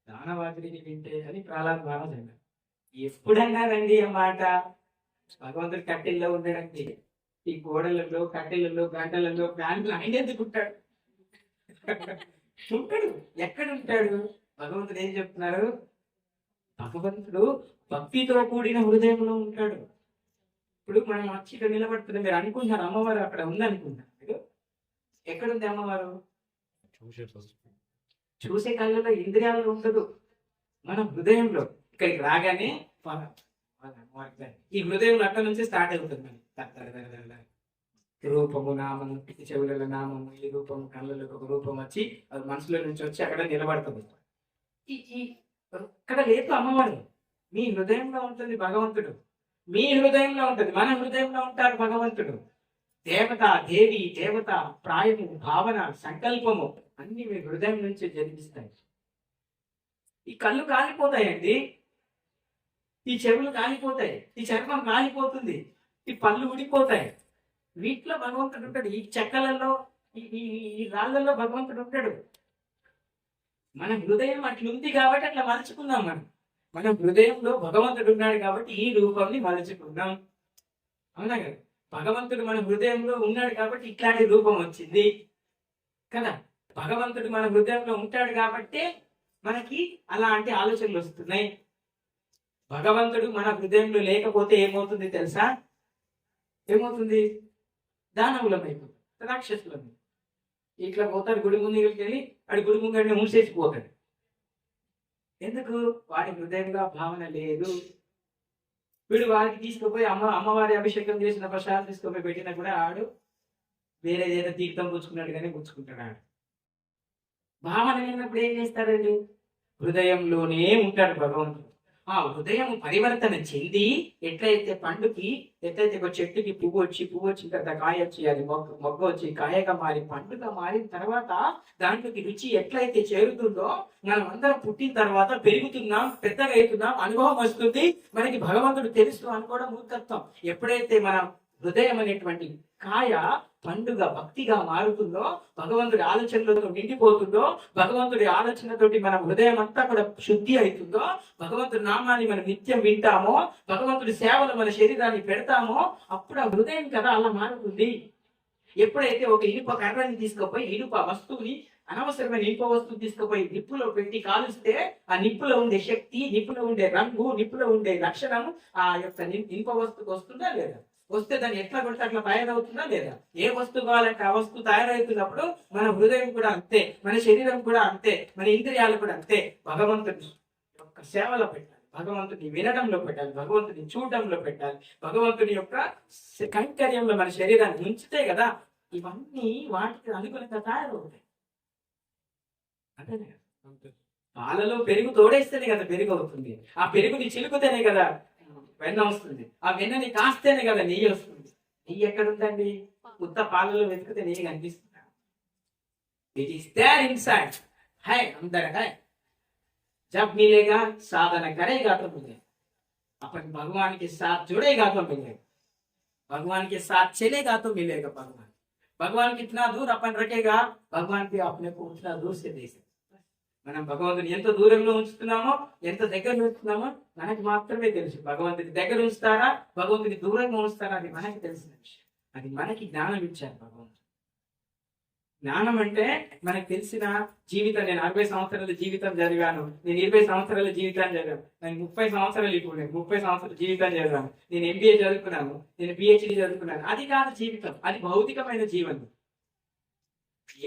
A: దానవాదుడిని వింటే అని ప్రహ్లాద్ మహారాజ్ అన్నారు. ఎప్పుడన్నారండి ఆ మాట? భగవంతుడు కట్టెల్లో ఉండడండి, ఈ గోడలలో కట్టెలలో గంటలలో ఫ్యాన్లు ఆయన ఎందుకు ఉంటాడు? ఉంటాడు. ఎక్కడ ఉంటాడు? భగవంతుడు ఏం చెప్తున్నారు? భగవంతుడు భక్తితో కూడిన హృదయంలో ఉంటాడు. ఇప్పుడు మనం వచ్చి ఇక్కడ నిలబడుతున్నాం, మీరు అనుకుంటున్నారు అమ్మవారు అక్కడ ఉందనుకుంటున్నారు. మీరు ఎక్కడుంది అమ్మవారు? చూసే కళ్ళలో ఇంద్రియాలలో ఉండదు, మన హృదయంలో. ఇక్కడికి రాగానే ఈ హృదయం అక్కడ నుంచి స్టార్ట్ అవుతుంది. రూపము నామము, చెవుల నామము, ఈ రూపము కళ్ళలో ఒక రూపం వచ్చి అది మనసులో నుంచి వచ్చి అక్కడ నిలబడుతుంది. అక్కడ లేదు అమ్మవారు, మీ హృదయంలో ఉంటుంది భగవంతుడు. మీ హృదయంలో ఉంటుంది, మన హృదయంలో ఉంటారు భగవంతుడు. దేవత, దేవి, దేవత, ప్రాయము, భావన, సంకల్పము అన్ని మీ హృదయం నుంచి జన్మిస్తాయి. ఈ కళ్ళు కాలిపోతాయండి, ఈ చెవులు కాలిపోతాయి, ఈ చర్మం కాలిపోతుంది, ఈ పళ్ళు ఊడిపోతాయి. వీటిలో భగవంతుడు ఉంటాడు. ఈ చెక్కలలో, ఈ రాళ్ళల్లో భగవంతుడు ఉంటాడు. మన హృదయం అట్లుంది కాబట్టి అట్లా మలుచుకుందాం. మన హృదయంలో భగవంతుడు ఉన్నాడు కాబట్టి ఈ రూపాన్ని మలుచుకుందాం. అవునా కదా? భగవంతుడు మన హృదయంలో ఉన్నాడు కాబట్టి ఇట్లాంటి రూపం వచ్చింది కదా. భగవంతుడు మన హృదయంలో ఉంటాడు కాబట్టి మనకి అలాంటి ఆలోచనలు వస్తున్నాయి. భగవంతుడు మన హృదయంలో లేకపోతే ఏమవుతుంది తెలుసా? ఏమవుతుంది? దానవులమైపోతుంది, రాక్షసులం. ఇట్లా పోతాడు గుడి ముందుకి వెళ్ళి వాడి గుడి ముంగడిని మూసేసిపోతాడు. ఎందుకు? వాడి హృదయంలో భావన లేదు. వీడు వాడికి తీసుకుపోయి అమ్మవారి అభిషేకం చేసిన ప్రసాదం తీసుకుపోయి పెట్టినా కూడా ఆడు వేరే ఏదైనా తీర్థం పుచ్చుకున్నాడు కానీ పుచ్చుకుంటాడు. ఆడు భావన లేనప్పుడు ఏం చేస్తారండి? హృదయంలోనే ఉంటాడు భగవంతుడు. ఆ హృదయం పరివర్తన చెంది ఎట్లయితే పండుకి, ఎట్లయితే ఒక చెట్టుకి పువ్వు వచ్చిన తర్వాత కాయ వచ్చి, అది మొగ్గ వచ్చి కాయగా మారి పండుగ మారిన తర్వాత దాంట్లోకి రుచి ఎట్లయితే చేరుతుందో, మనం అందరం పుట్టిన తర్వాత పెరుగుతున్నాం, పెద్దగా అవుతున్నాం, అనుభవం వస్తుంది, మనకి భగవంతుడు తెలుస్తూ అనుకోవడం మూర్ఖత్వం. ఎప్పుడైతే మన హృదయం అనేటువంటి కాయ పండుగ భక్తిగా మారుతుందో, భగవంతుడి ఆలోచనలతో నిండిపోతుందో, భగవంతుడి ఆలోచనతోటి మన హృదయం అంతా కూడా శుద్ధి అవుతుందో, భగవంతుడి నామాన్ని మనం నిత్యం వింటామో, భగవంతుడి సేవలు మన శరీరాన్ని పెడతామో, అప్పుడు ఆ హృదయం కదా అలా మారుతుంది. ఎప్పుడైతే ఒక ఇనుప కర్రని తీసుకుపోయి ఇనుప వస్తువుని, అనవసరమైన ఇనుప వస్తువు తీసుకుపోయి నిప్పులో పెట్టి కాలుస్తే ఆ నిప్పులో ఉండే శక్తి, నిప్పులో ఉండే రంగు, నిప్పులో ఉండే లక్షణం ఆ యొక్క ఇనుప వస్తువుకి వస్తుందా లేదా? వస్తే దాన్ని ఎట్లా కొడితే అట్లా తయారవుతుందా లేదా? ఏ వస్తువు కావాలంటే ఆ వస్తువు తయారవుతున్నప్పుడు మన హృదయం కూడా అంతే, మన శరీరం కూడా అంతే, మన ఇంద్రియాలు కూడా అంతే. భగవంతుని యొక్క సేవలో పెట్టాలి, భగవంతుని వినడంలో పెట్టాలి, భగవంతుని చూడడంలో పెట్టాలి, భగవంతుని యొక్క కైంకర్యంలో మన శరీరాన్ని ఉంచితే కదా ఇవన్నీ వాటికి అనుకూలంగా తయారవుతాయి. అంతేనే కదా, పాలలో పెరుగు తోడేస్తేనే కదా పెరుగు అవుతుంది, ఆ పెరుగుని చిలుకుతేనే కదా వెన్న వస్తుంది, ఆ వెన్నని కాస్తేనే కదా నెయ్యి వస్తుంది. నెయ్యి ఎక్కడుందండి? ఉత్త పాలలో వెతికితే నెయ్యి కనిపిస్తుంది. ఇట్ ఈస్ దేర్ ఇన్సైడ్, है अंदर है, जब मिलेगा साधना करेगा तो मिलेगा, अपन भगवान के साथ जुड़ेगा तो मिलेगा, भगवान के साथ चलेगा तो मिलेगा। भगवान भगवान कितना दूर अपन रखेगा, भगवान भी अपने को उतना दूर से दे सकते। మనం భగవంతుని ఎంత దూరంలో ఉంచుతున్నామో, ఎంత దగ్గర ఉంచుతున్నామో మనకి మాత్రమే తెలుసు. భగవంతుని దగ్గర ఉంచుతారా, భగవంతుని దూరంగా ఉంచుతారా, అది మనకి తెలిసిన విషయం. అది మనకి జ్ఞానం ఇచ్చారు భగవంతుడు. జ్ఞానం అంటే మనకు తెలిసిన జీవితం. నేను 60 సంవత్సరాల జీవితం చదివాను, నేను 20 సంవత్సరాల జీవితాన్ని చదివాను, నేను 30 సంవత్సరాలు ఇప్పుడు 30 సంవత్సరాల జీవితాన్ని చదివాను, నేను MBA చదువుకున్నాను, నేను PhD చదువుకున్నాను. అది కాదు జీవితం, అది భౌతికమైన జీవనం.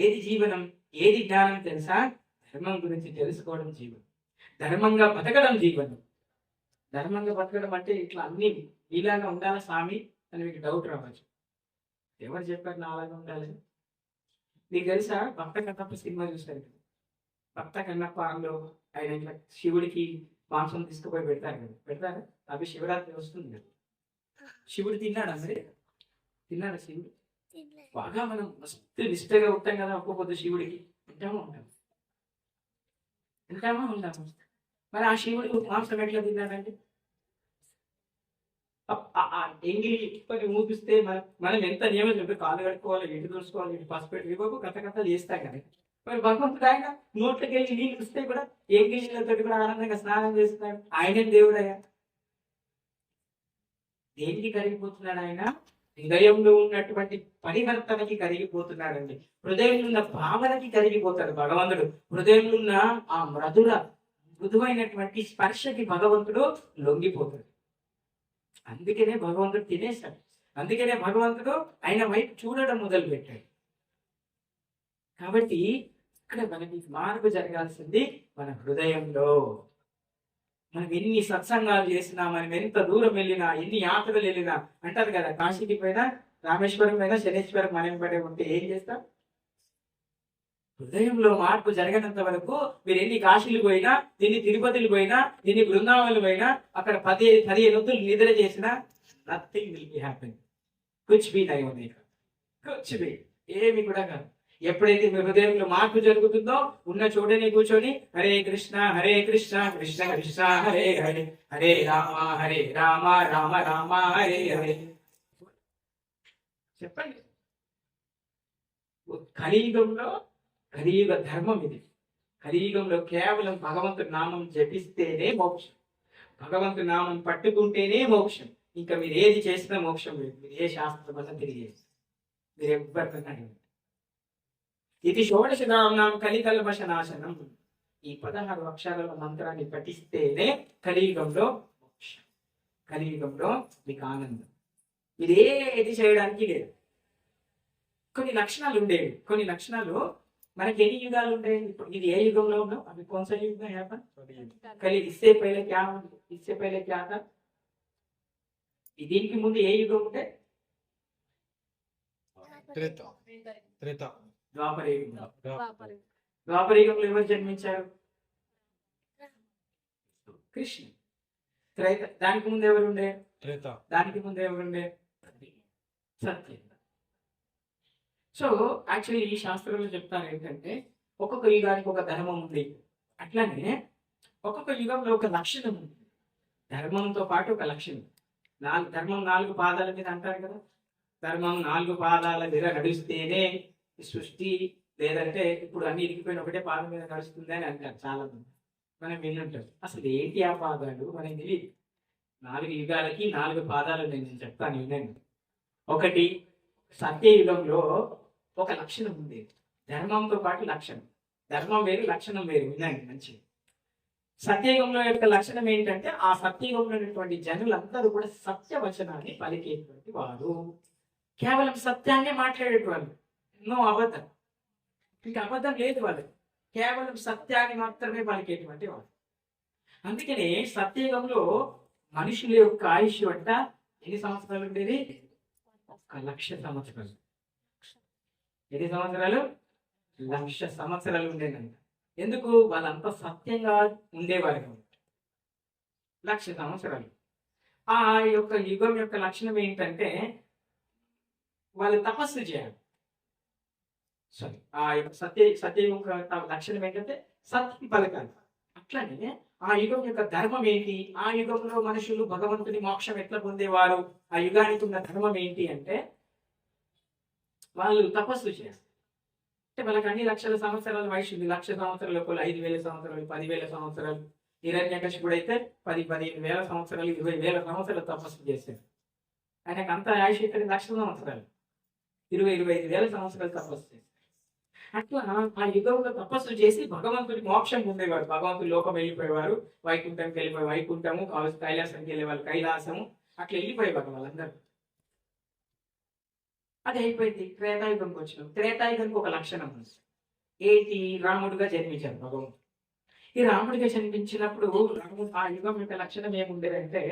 A: ఏది జీవనం, ఏది జ్ఞానం తెలుసా? ధర్మం గురించి తెలుసుకోవడం జీవనం, ధర్మంగా బతకడం జీవనం. ధర్మంగా బతకడం అంటే ఇట్లా అన్ని ఇలాగా ఉండాలా స్వామి అని మీకు డౌట్ రావచ్చు. ఎవరు చెప్పారు నా అలాగా ఉండాలని? మీకు తెలుసా, భక్త కన్నప్ప సినిమా చూస్తారు కదా, భక్త కన్నప్పలో ఆయన ఇట్లా శివుడికి మాంసం తీసుకుపోయి పెడతారు కదా, పెడతారా? అవి శివరాత్రి వస్తుంది కదా, శివుడు తిన్నాడా మరి? తిన్నాడా శివుడు? బాగా మనం మస్తు నిష్టగా ఉంటాం కదా ఒక్కొక్క శివుడికి, ఉంటామో ఉంటాము. మరి ఆ శివుడు మాంసం ఎట్లా తిన్నాడంటే, ఎంగిలి పని ఊపిస్తే మనం ఎంత నియమం చెప్పి కాలు కట్టుకోవాలి, ఇటు చూసుకోవాలి, ఇటు పసుపు పెట్టి కథ చేస్తాం కదా. మరి భగవంతుడు ఆయన నోట్లోకి వెళ్ళి నీళ్ళు ఇస్తే కూడా ఎంగిలి నీళ్ళతో కూడా ఆనందంగా స్నానం చేస్తున్నాడు. ఆయనే దేవుడయ్యా. దేనికి కరిగిపోతున్నాడు ఆయన? హృదయంలో ఉన్నటువంటి పరివర్తనకి కరిగిపోతున్నాడండి. హృదయంలో ఉన్న భావనకి కరిగిపోతాడు భగవంతుడు. హృదయంలో ఉన్న ఆ మృదువైనటువంటి స్పర్శకి భగవంతుడు లొంగిపోతాడు. అందుకనే భగవంతుడు తినేశాడు, అందుకనే భగవంతుడు ఆయన వైపు చూడడం మొదలు పెట్టాడు. కాబట్టి ఇక్కడ మనకి మార్పు జరగాల్సింది మన హృదయంలో. మనం ఎన్ని సత్సంగాలు చేసినా, మనం ఎంత దూరం వెళ్ళినా, ఎన్ని యాత్రలు వెళ్ళినా, అంటారు కదా కాశీకి పోయినా, రామేశ్వరం పోయినా, శనేశ్వరం మనం పడే ఉంటే ఏం చేస్తాం? హృదయంలో మార్పు జరగనంత వరకు మీరు ఎన్ని కాశీలు పోయినా, ఎన్ని తిరుపతిలు పోయినా, ఎన్ని బృందావనాలు పోయినా, అక్కడ 15 వద్దులు నిద్ర చేసినా నథింగ్ విల్ బి హ్యాపెన్. కుచ్ బి నై హోనే కా, కుచ్ బి, ఏమి కూడా కాదు. ఎప్పుడైతే మీ హృదయంలో మార్పు జరుగుతుందో, ఉన్న చోటనే కూర్చొని హరే కృష్ణ కృష్ణ కృష్ణ హరే హరే, హరే రామ రామ రామ హరే హరే చెప్పండి. కలియుగ ధర్మం ఇది. కలియుగంలో కేవలం భగవంతుడి నామం జపిస్తేనే మోక్షం, భగవంతుడి నామం పట్టుకుంటేనే మోక్షం. ఇంకా మీరు ఏది చేసినా మోక్షం లేదు. మీరు ఏ శాస్త్రం వల్ల తిరిగి మీరు ఎవ్వరికన్నా ఇది షోడశనామం కలికల్మష నాశనం. ఈ 16 అక్షరాల మంత్రాన్ని పఠిస్తేనే కలియుగంలో మోక్షం, కలియుగంలో మీకు ఆనందం. ఇది ఏది చేయడానికి లేదు. కొన్ని లక్షణాలు ఉండేవి, కొన్ని లక్షణాలు మనకి ఎన్ని యుగాలు ఉంటాయి. ఇప్పుడు ఇది ఏ యుగంలో ఉన్నాం? అవి కొంచెం యుగం హ్యాపన్ కలి ఇస్సే పहले क्या इससे पहले क्या था? దీనికి ముందు ఏ యుగం ఉంటే? ద్వాపర యుగం. ద్వాపరయుగంలో ఎవరు జన్మించారు? కృష్ణ. దానికి ముందు ఎవరుండే? దానికి ముందు ఎవరుండే? సత్యం. సో యాక్చువల్లీ ఈ శాస్త్రంలో చెప్తారు ఏంటంటే ఒక్కొక్క యుగానికి ఒక ధర్మం ఉంది, అట్లానే ఒక్కొక్క యుగంలో ఒక లక్షణం ఉంది. ధర్మంతో పాటు ఒక లక్షణం. ధర్మం 4 పాదాల మీద అంటారు కదా, ధర్మం 4 పాదాల మీద నడిస్తేనే సృష్టి, లేదంటే ఇప్పుడు అన్ని ఇరిగిపోయిన ఒకటే పాదం మీద నడుస్తుంది అని అంటారు చాలా మంది. మనం వినుంటాం. అసలు ఏంటి ఆ పాదాలు మనకి తెలియదు. 4 యుగాలకి 4 పాదాలు నేను చెప్తాను వినండి. ఒకటి, సత్యయుగంలో ఒక లక్షణం ఉంది, ధర్మంతో పాటు లక్షణం. ధర్మం వేరు, లక్షణం వేరు. వినండి మంచిగా. సత్యయుగంలో యొక్క లక్షణం ఏంటంటే ఆ సత్యయుగంలో ఉన్నటువంటి జనులందరూ కూడా సత్యవచనాన్ని పలికేటువంటి వారు. కేవలం సత్యాన్నే మాట్లాడేటువంటి, ఎన్నో అబద్ధం, ఇంకా అబద్ధం లేదు వాళ్ళు, కేవలం సత్యాన్ని మాత్రమే పలికేటువంటి వారు. అందుకనే సత్యయుగంలో మనుషుల యొక్క ఆయుష్ అంట ఎన్ని సంవత్సరాలు ఉండేది? 1,00,000 సంవత్సరాలు. ఎన్ని సంవత్సరాలు? 1,00,000 సంవత్సరాలు ఉండేదంట. ఎందుకు? వాళ్ళంతా సత్యంగా ఉండేవారు. 1,00,000 సంవత్సరాలు. ఆ యొక్క యుగం యొక్క లక్షణం ఏంటంటే వాళ్ళు తపస్సు చేయాలి. సారీ, ఆ యొక్క సత్యయుగం లక్షణం ఏంటంటే సత్యం పలకాలి. అట్లనే ఆ యుగం యొక్క ధర్మం ఏంటి? ఆ యుగంలో మనుషులు భగవంతుని మోక్షం ఎట్లా పొందేవారు? ఆ యుగానికి ఉన్న ధర్మం ఏంటి అంటే వాళ్ళు తపస్సు చేయాలి. అంటే వాళ్ళకి అన్ని లక్షల సంవత్సరాల వయసు ఉంది. 1,00,000 సంవత్సరాలు, 5,000 సంవత్సరాలు, 10,000 సంవత్సరాలు. హిరణ్యకశిపుడు అయితే 15,000 సంవత్సరాలు, 20,000 సంవత్సరాలు తపస్సు చేశారు. ఆయనకు అంత ఆయుష్ ఇక్కడ 1,00,000 సంవత్సరాలు, 25,000 సంవత్సరాలు తపస్సు చేశారు. అట్లా ఆ యుగంలో తపస్సు చేసి భగవంతుడి మోక్షం పొందేవారు. భగవంతుడి లోకం వెళ్ళిపోయేవారు, వైకుంఠంకి వెళ్ళిపోయి వైకుంఠము, కైలాసంకి వెళ్ళేవాళ్ళు కైలాసము, అట్లా వెళ్ళిపోయేవారు వాళ్ళందరూ. అది అయిపోయింది. త్రేతాయుగంకి వచ్చినాం. త్రేతాయుగానికి ఒక లక్షణం ఉంది. ఏంటి? రాముడిగా జన్మించారు భగవంతుడు. ఈ రాముడిగా జన్మించినప్పుడు ఆ యుగం యొక్క లక్షణం ఏముండేదంటే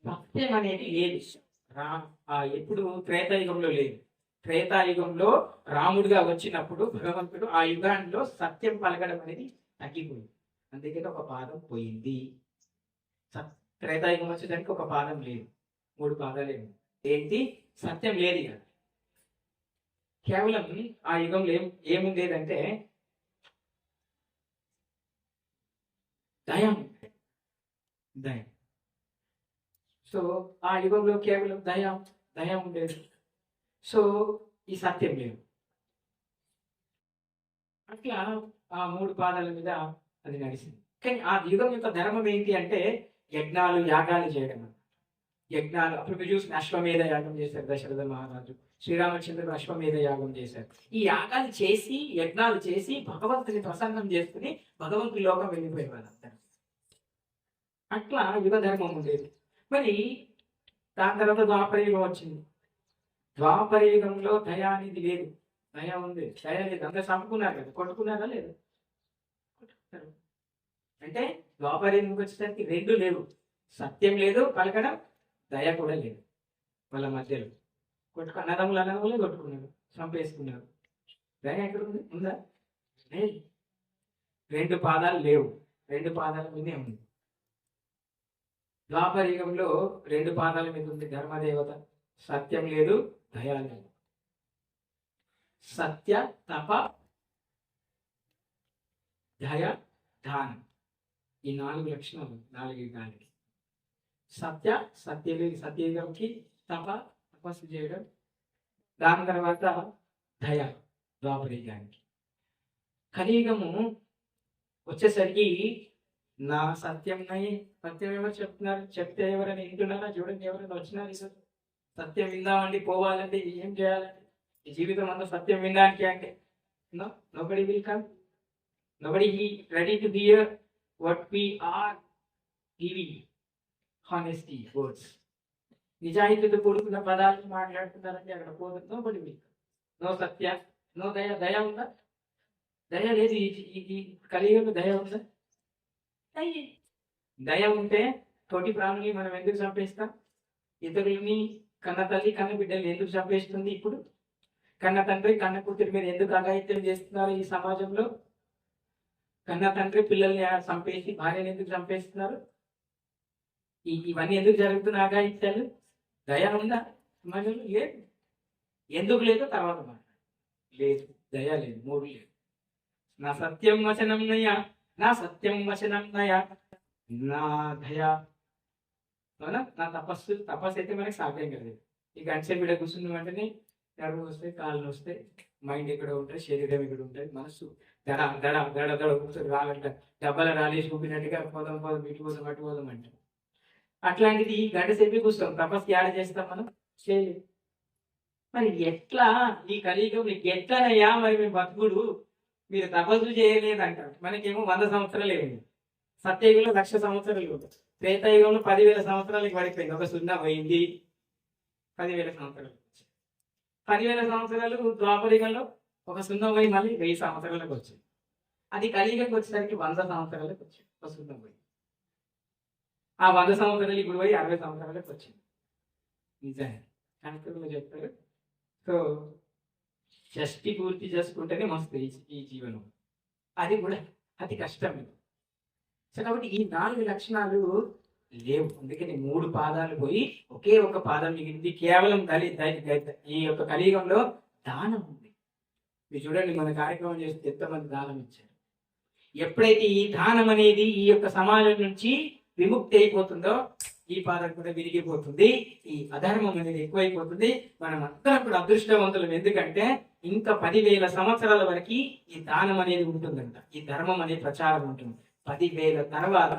A: సత్యం అనేది లేదు. ఎప్పుడు? త్రేతాయుగంలో లేదు. త్రేతాయుగంలో రాముడిగా వచ్చినప్పుడు భగవంతుడు ఆ యుగాల్లో సత్యం పలకడం అనేది తగ్గిపోయింది. అందుకని ఒక పాదం పోయింది. త్రేతాయుగం వచ్చేదానికి ఒక పాదం లేదు, 3 పాదాలే. ఏంటి? సత్యం లేదు. ఇక కేవలం ఆ యుగంలో ఏముండేదంటే దయ. సో ఆ యుగంలో కేవలం దయ ఉండేది. సో ఈ సత్యం లేదు. అట్లా ఆ 3 పాదాల మీద అది నడిచింది. కానీ ఆ యుగం యొక్క ధర్మం ఏంటి అంటే యజ్ఞాలు, యాగాలు చేయడం. యజ్ఞాలు అప్పుడు చూసిన అశ్వమేధ యాగం చేశారు దశరథ మహారాజు. శ్రీరామచంద్రుడు అశ్వమేధ యాగం చేశారు. ఈ యాగాలు చేసి, యజ్ఞాలు చేసి భగవంతుని ప్రసన్నం చేసుకుని భగవంతుని లోకం వెళ్ళిపోయే వాళ్ళందరూ. అట్లా యుగ ధర్మం ఉండేది. మరి దాని తర్వాత ద్వాపరయుగం వచ్చింది. ద్వాపరయుగంలో దయ అనేది లేదు. దయ ఉంది, దయ లేదు. అందరూ చంపుకున్నారు కదా, కొట్టుకున్నారా లేదు? అంటే ద్వాపరయుగంకి వచ్చేసరికి 2 లేవు. సత్యం లేదు పలకడం, దయ కూడా లేదు. వాళ్ళ మధ్యలో అన్నదమ్ములే కొట్టుకున్నారు, చంపేసుకున్నారు. దయ ఎక్కడ ఉంది? ఉందా? లేదు. 2 పాదాలు లేవు, 2 పాదాల మీదే ఉంది. ద్వాపరయుగంలో 2 పాదాల మీద ఉంది ధర్మదేవత. సత్యం లేదు, దయ లేదు. సత్య, తప, దయ, దానం, ఈ 4 లక్షణాలు 4 యుగానికి. సత్యయుగంకి తప, తపస్సు చేయడం. దాని తర్వాత దయ ద్వాపరయుగానికి. కలియుగము వచ్చేసరికి నా సత్యం ఎవరు చెప్తున్నారు? చెప్తే ఎవరైనా వింటున్నారా? చూడండి, ఎవరైనా వచ్చినారు సత్యం విందామండి, పోవాలండి, ఏం చేయాలండి? ఈ జీవితం అంతా సత్యం వినడానికి అంటే nobody will come. Nobody is ready to hear what we are giving. Honesty words. నిజాయితీతో కూడుకున్న పదాలు మాట్లాడుతున్నారంటే అక్కడ పోతుంది. nobody will come. నో సత్య, నో దయ. దయ ఉందా? దయ లేదు. ఈ కలియుగంలో దయ ఉందా? దయ ఉంటే తోటి ప్రాణుల్ని మనం ఎందుకు చంపేస్తాం? ఇతరులని, కన్న తల్లి కన్న బిడ్డల్ని ఎందుకు చంపేస్తుంది? ఇప్పుడు కన్న తండ్రి కన్న కూతురి మీద ఎందుకు అఘాయిత్యం చేస్తున్నారు ఈ సమాజంలో? కన్నా తండ్రి పిల్లల్ని చంపేసి భార్యను ఎందుకు చంపేస్తున్నారు? ఇవన్నీ ఎందుకు జరుగుతున్నాయి? ఆగాయిత్యాలు దయ ఉందా సమాజంలో? లేదు. ఎందుకు లేదో తర్వాత మాట్లాడు. లేదు, దయ లేదు, మూడు లేదు. నా సత్యం వచనం నయ, నా సత్యం వచనం నయ, నా దయ, అవునా? నా తపస్సు అయితే మనకి సాధ్యం కలదు. ఈ గంట బిడ్డ కూర్చున్న వెంటనే నడుము వస్తాయి, కాళ్ళు వస్తాయి, మైండ్ ఎక్కడ ఉంటుంది, శరీరం ఎక్కడ ఉంటుంది, మనసు దడ దడ దడ దడ కూర్చొని రాలంట డబ్బల రాలేసి చూపినట్టుగా పోదాం పోదాం ఇటు పోదాం అటు పోదాం అంటే. అట్లాంటిది గంట సేపు కూర్చోం, తపస్సు యాడ చేస్తాం మనం? చేయలేదు. మరి ఎట్లా ఈ కలియుగం నీకు ఎట్లనయ్యా మరి మీ బతుకుడు? మీరు తపస్సు చేయలేదంటారు. మనకేమో 100 సంవత్సరాలు ఏమి, సత్యయుగంలో 1,00,000 సంవత్సరాలు, త్రేతాయుగంలో 10,000 సంవత్సరాలకి పడిపోయింది. ఒక సున్నా పోయింది, 10,000 సంవత్సరాలు. 10,000 సంవత్సరాలు ద్వాపరయుగంలో ఒక సున్నా పోయి మళ్ళీ 1000 సంవత్సరాలకు వచ్చింది. అది కలియుగంకి వచ్చేసరికి 100 సంవత్సరాలకు వచ్చింది ఒక సున్నా పోయి. ఆ 100 సంవత్సరాలు ఇప్పుడు పోయి 60 సంవత్సరాలకు వచ్చింది. నిజమే కనుక చెప్తారు. సో షష్టి పూర్తి చేసుకుంటేనే మస్తు ఈ జీవనం, అది కూడా అతి కష్టం. సో కాబట్టి ఈ 4 లక్షణాలు లేవు. అందుకని 3 పాదాలు పోయి ఒకే ఒక పాదం మిగిలింది. కేవలం ఈ యొక్క కలియుగంలో దానం ఉంది. మీరు చూడండి, మన కార్యక్రమం చేస్తే ఎంతమంది దానం ఇచ్చారు. ఎప్పుడైతే ఈ దానం అనేది ఈ యొక్క సమాజం నుంచి విముక్తి అయిపోతుందో ఈ పాదం కూడా విరిగిపోతుంది, ఈ అధర్మం అనేది ఎక్కువైపోతుంది. మనం అందరం కూడా అదృష్టవంతులం. ఎందుకంటే ఇంకా 10,000 సంవత్సరాల వరకు ఈ దానం అనేది ఉంటుందంట, ఈ ధర్మం అనే ప్రచారం ఉంటుంది. 10,000 తర్వాత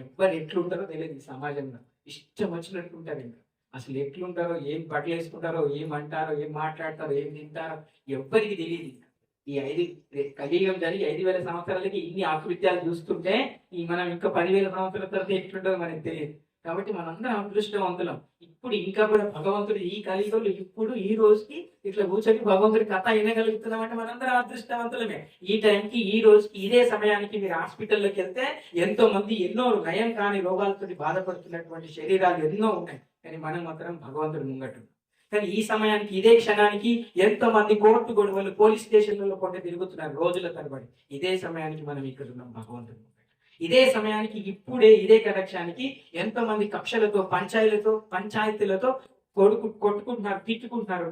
A: ఎవ్వరు ఎట్లుంటారో తెలియదు. ఈ సమాజంలో ఇష్టం వచ్చినట్టు ఉంటారు. ఇంకా అసలు ఎట్లుంటారో, ఏం బట్టలు వేసుకుంటారో, ఏం అంటారో, ఏం మాట్లాడతారో, ఏం తింటారో ఎవ్వరికి తెలియదు. ఈ కలియుగం జరిగి 5,000 సంవత్సరాలకి ఇన్ని ఆకృత్యాలు చూస్తుంటే మనం ఇంకా 10,000 సంవత్సరాల తర్వాత ఎట్లుంటుందో మనకి తెలియదు. కాబట్టి మనందరం అదృష్టవంతులం. ఇప్పుడు ఇంకా కూడా భగవంతుడు ఈ కలియుగంలో ఇప్పుడు ఈ రోజుకి ఇట్లా కూర్చొని భగవంతుడి కథ వినగలుగుతున్నాం అంటే మనందరం అదృష్టవంతులమే. ఈ టైంకి ఈ రోజుకి ఇదే సమయానికి మీరు హాస్పిటల్లోకి వెళ్తే ఎంతో మంది ఎన్నో నయం కాని రోగాలతో బాధపడుతున్నటువంటి శరీరాలు ఎన్నో ఉన్నాయి. కానీ మనం మాత్రం భగవంతుడు ముంగట్టు. కానీ ఈ సమయానికి ఇదే క్షణానికి ఎంతో మంది కోర్టు గొడవలు పోలీస్ స్టేషన్లలో కొంటే తిరుగుతున్నారు రోజుల తరబడి. ఇదే సమయానికి మనం ఇక్కడ ఉన్నాం భగవంతుడు. ఇదే సమయానికి ఇప్పుడే ఇదే కనెక్షానికి ఎంతో మంది కక్షలతో పంచాయతీలతో కొట్టుకుంటున్నారు, తిట్టుకుంటున్నారు.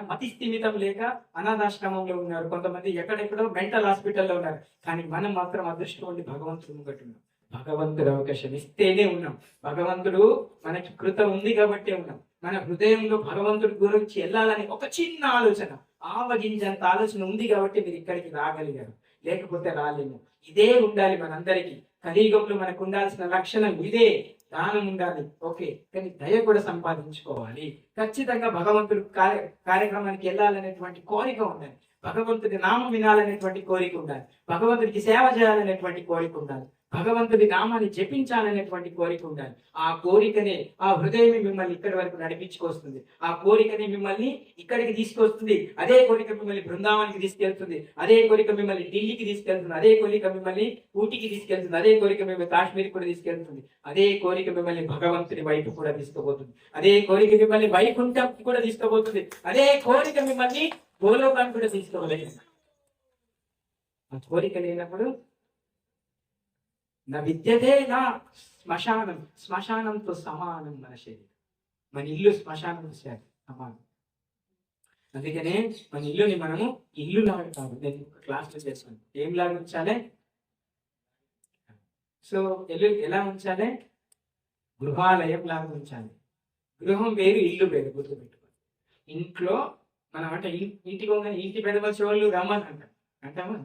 A: మతి స్థిమితం లేక అనాథాశ్రమంలో ఉన్నారు. కొంతమంది ఎక్కడెక్కడో మెంటల్ హాస్పిటల్లో ఉన్నారు. కానీ మనం మాత్రం అదృష్టం ఉండి భగవంతుడు ముంగట్టున్నాం. భగవంతుడు అవకాశం ఇస్తేనే ఉన్నాం. భగవంతుడు మనకి కృత ఉంది కాబట్టే ఉన్నాం. మన హృదయంలో భగవంతుడి గురించి వెళ్ళాలని ఒక చిన్న ఆలోచన, ఆవగింజంత ఆలోచన ఉంది కాబట్టి మీరు ఇక్కడికి రాగలిగారు. లేకపోతే రాలేము. ఇదే ఉండాలి మనందరికీ. కలియుగంలో మనకు ఉండాల్సిన లక్షణం ఇదే. దానం ఉండాలి, ఓకే, కానీ దయ కూడా సంపాదించుకోవాలి. ఖచ్చితంగా భగవంతుడి కార్యక్రమానికి వెళ్ళాలనేటువంటి కోరిక ఉండాలి. భగవంతుడి నామం వినాలనేటువంటి కోరిక ఉండాలి. భగవంతుడికి సేవ చేయాలనేటువంటి కోరిక ఉండాలి. భగవంతుడి నామాన్ని జపించాలనేటువంటి కోరిక ఉండాలి. ఆ కోరికనే, ఆ హృదయమే మిమ్మల్ని ఇక్కడి వరకు నడిపించుకొస్తుంది. ఆ కోరికనే మిమ్మల్ని ఇక్కడికి తీసుకొస్తుంది. అదే కోరిక మిమ్మల్ని బృందావనానికి తీసుకెళ్తుంది. అదే కోరిక మిమ్మల్ని ఢిల్లీకి తీసుకెళ్తుంది. అదే కోరిక మిమ్మల్ని ఊటీకి తీసుకెళ్తుంది. అదే కోరిక మిమ్మల్ని కాశ్మీర్ కూడా తీసుకెళ్తుంది. అదే కోరిక మిమ్మల్ని భగవంతుడి వైపు కూడా తీసుకుపోతుంది. అదే కోరిక మిమ్మల్ని వైకుంఠం కూడా తీసుకుపోతుంది. అదే కోరిక మిమ్మల్ని గోలోకాన్ని కూడా తీసుకోలేదు. ఆ కోరిక లేనప్పుడు నా విద్యతే నా శ్మశానం, శ్మశానంతో సమానం మన శరీరం. మన ఇల్లు శ్మశానం సమానం. అందుకనే మన ఇల్లుని మనము ఇల్లు లాగా కాదు. నేను క్లాస్లో చేస్తాను. ఏం లాగా ఉంచాలి? సో ఇల్లు ఎలా ఉంచాలి? గృహాలయం లాగా ఉంచాలి. గృహం వేరు, ఇల్లు వేరు, గుర్తుపెట్టుకోవాలి. ఇంట్లో మనం అంటే ఇంటికి ఇంటి పెద్ద మనిషి వాళ్ళు రమ్మని అంటామా?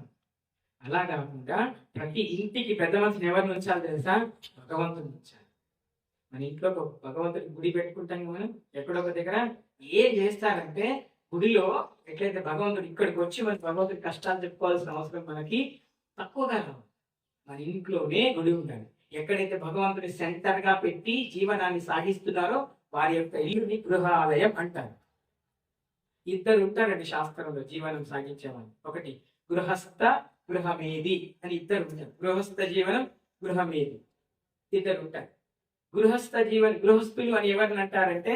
A: అలా కాకుండా ప్రతి ఇంటికి పెద్ద మనిషిని ఎవరిని ఉంచాలి తెలుసా? భగవంతుని ఉంచాలి. మన ఇంట్లో భగవంతుడికి గుడి పెట్టుకుంటాం. మనం ఎక్కడొక దగ్గర ఏం చేస్తారంటే గుడిలో ఎట్లయితే భగవంతుడు ఇక్కడికి వచ్చి మన భగవంతుడి కష్టాలు చెప్పుకోవాల్సిన అవసరం మనకి తక్కువగా రావు. మన ఇంట్లోనే గుడి ఉండాలి. ఎక్కడైతే భగవంతుడి సెంటర్ గా పెట్టి జీవనాన్ని సాగిస్తున్నారో వారి యొక్క ఇల్లుని గృహాలయం అంటారు. ఇద్దరు ఉంటారండి శాస్త్రంలో జీవనం సాగించేవాళ్ళు. ఒకటి గృహస్థ, గృహమేది అని ఇద్దరు ఉంటారు. గృహస్థ జీవనం, గృహమేది ఇద్దరు ఉంటారు. గృహస్థులు అని ఎవరిని అంటారంటే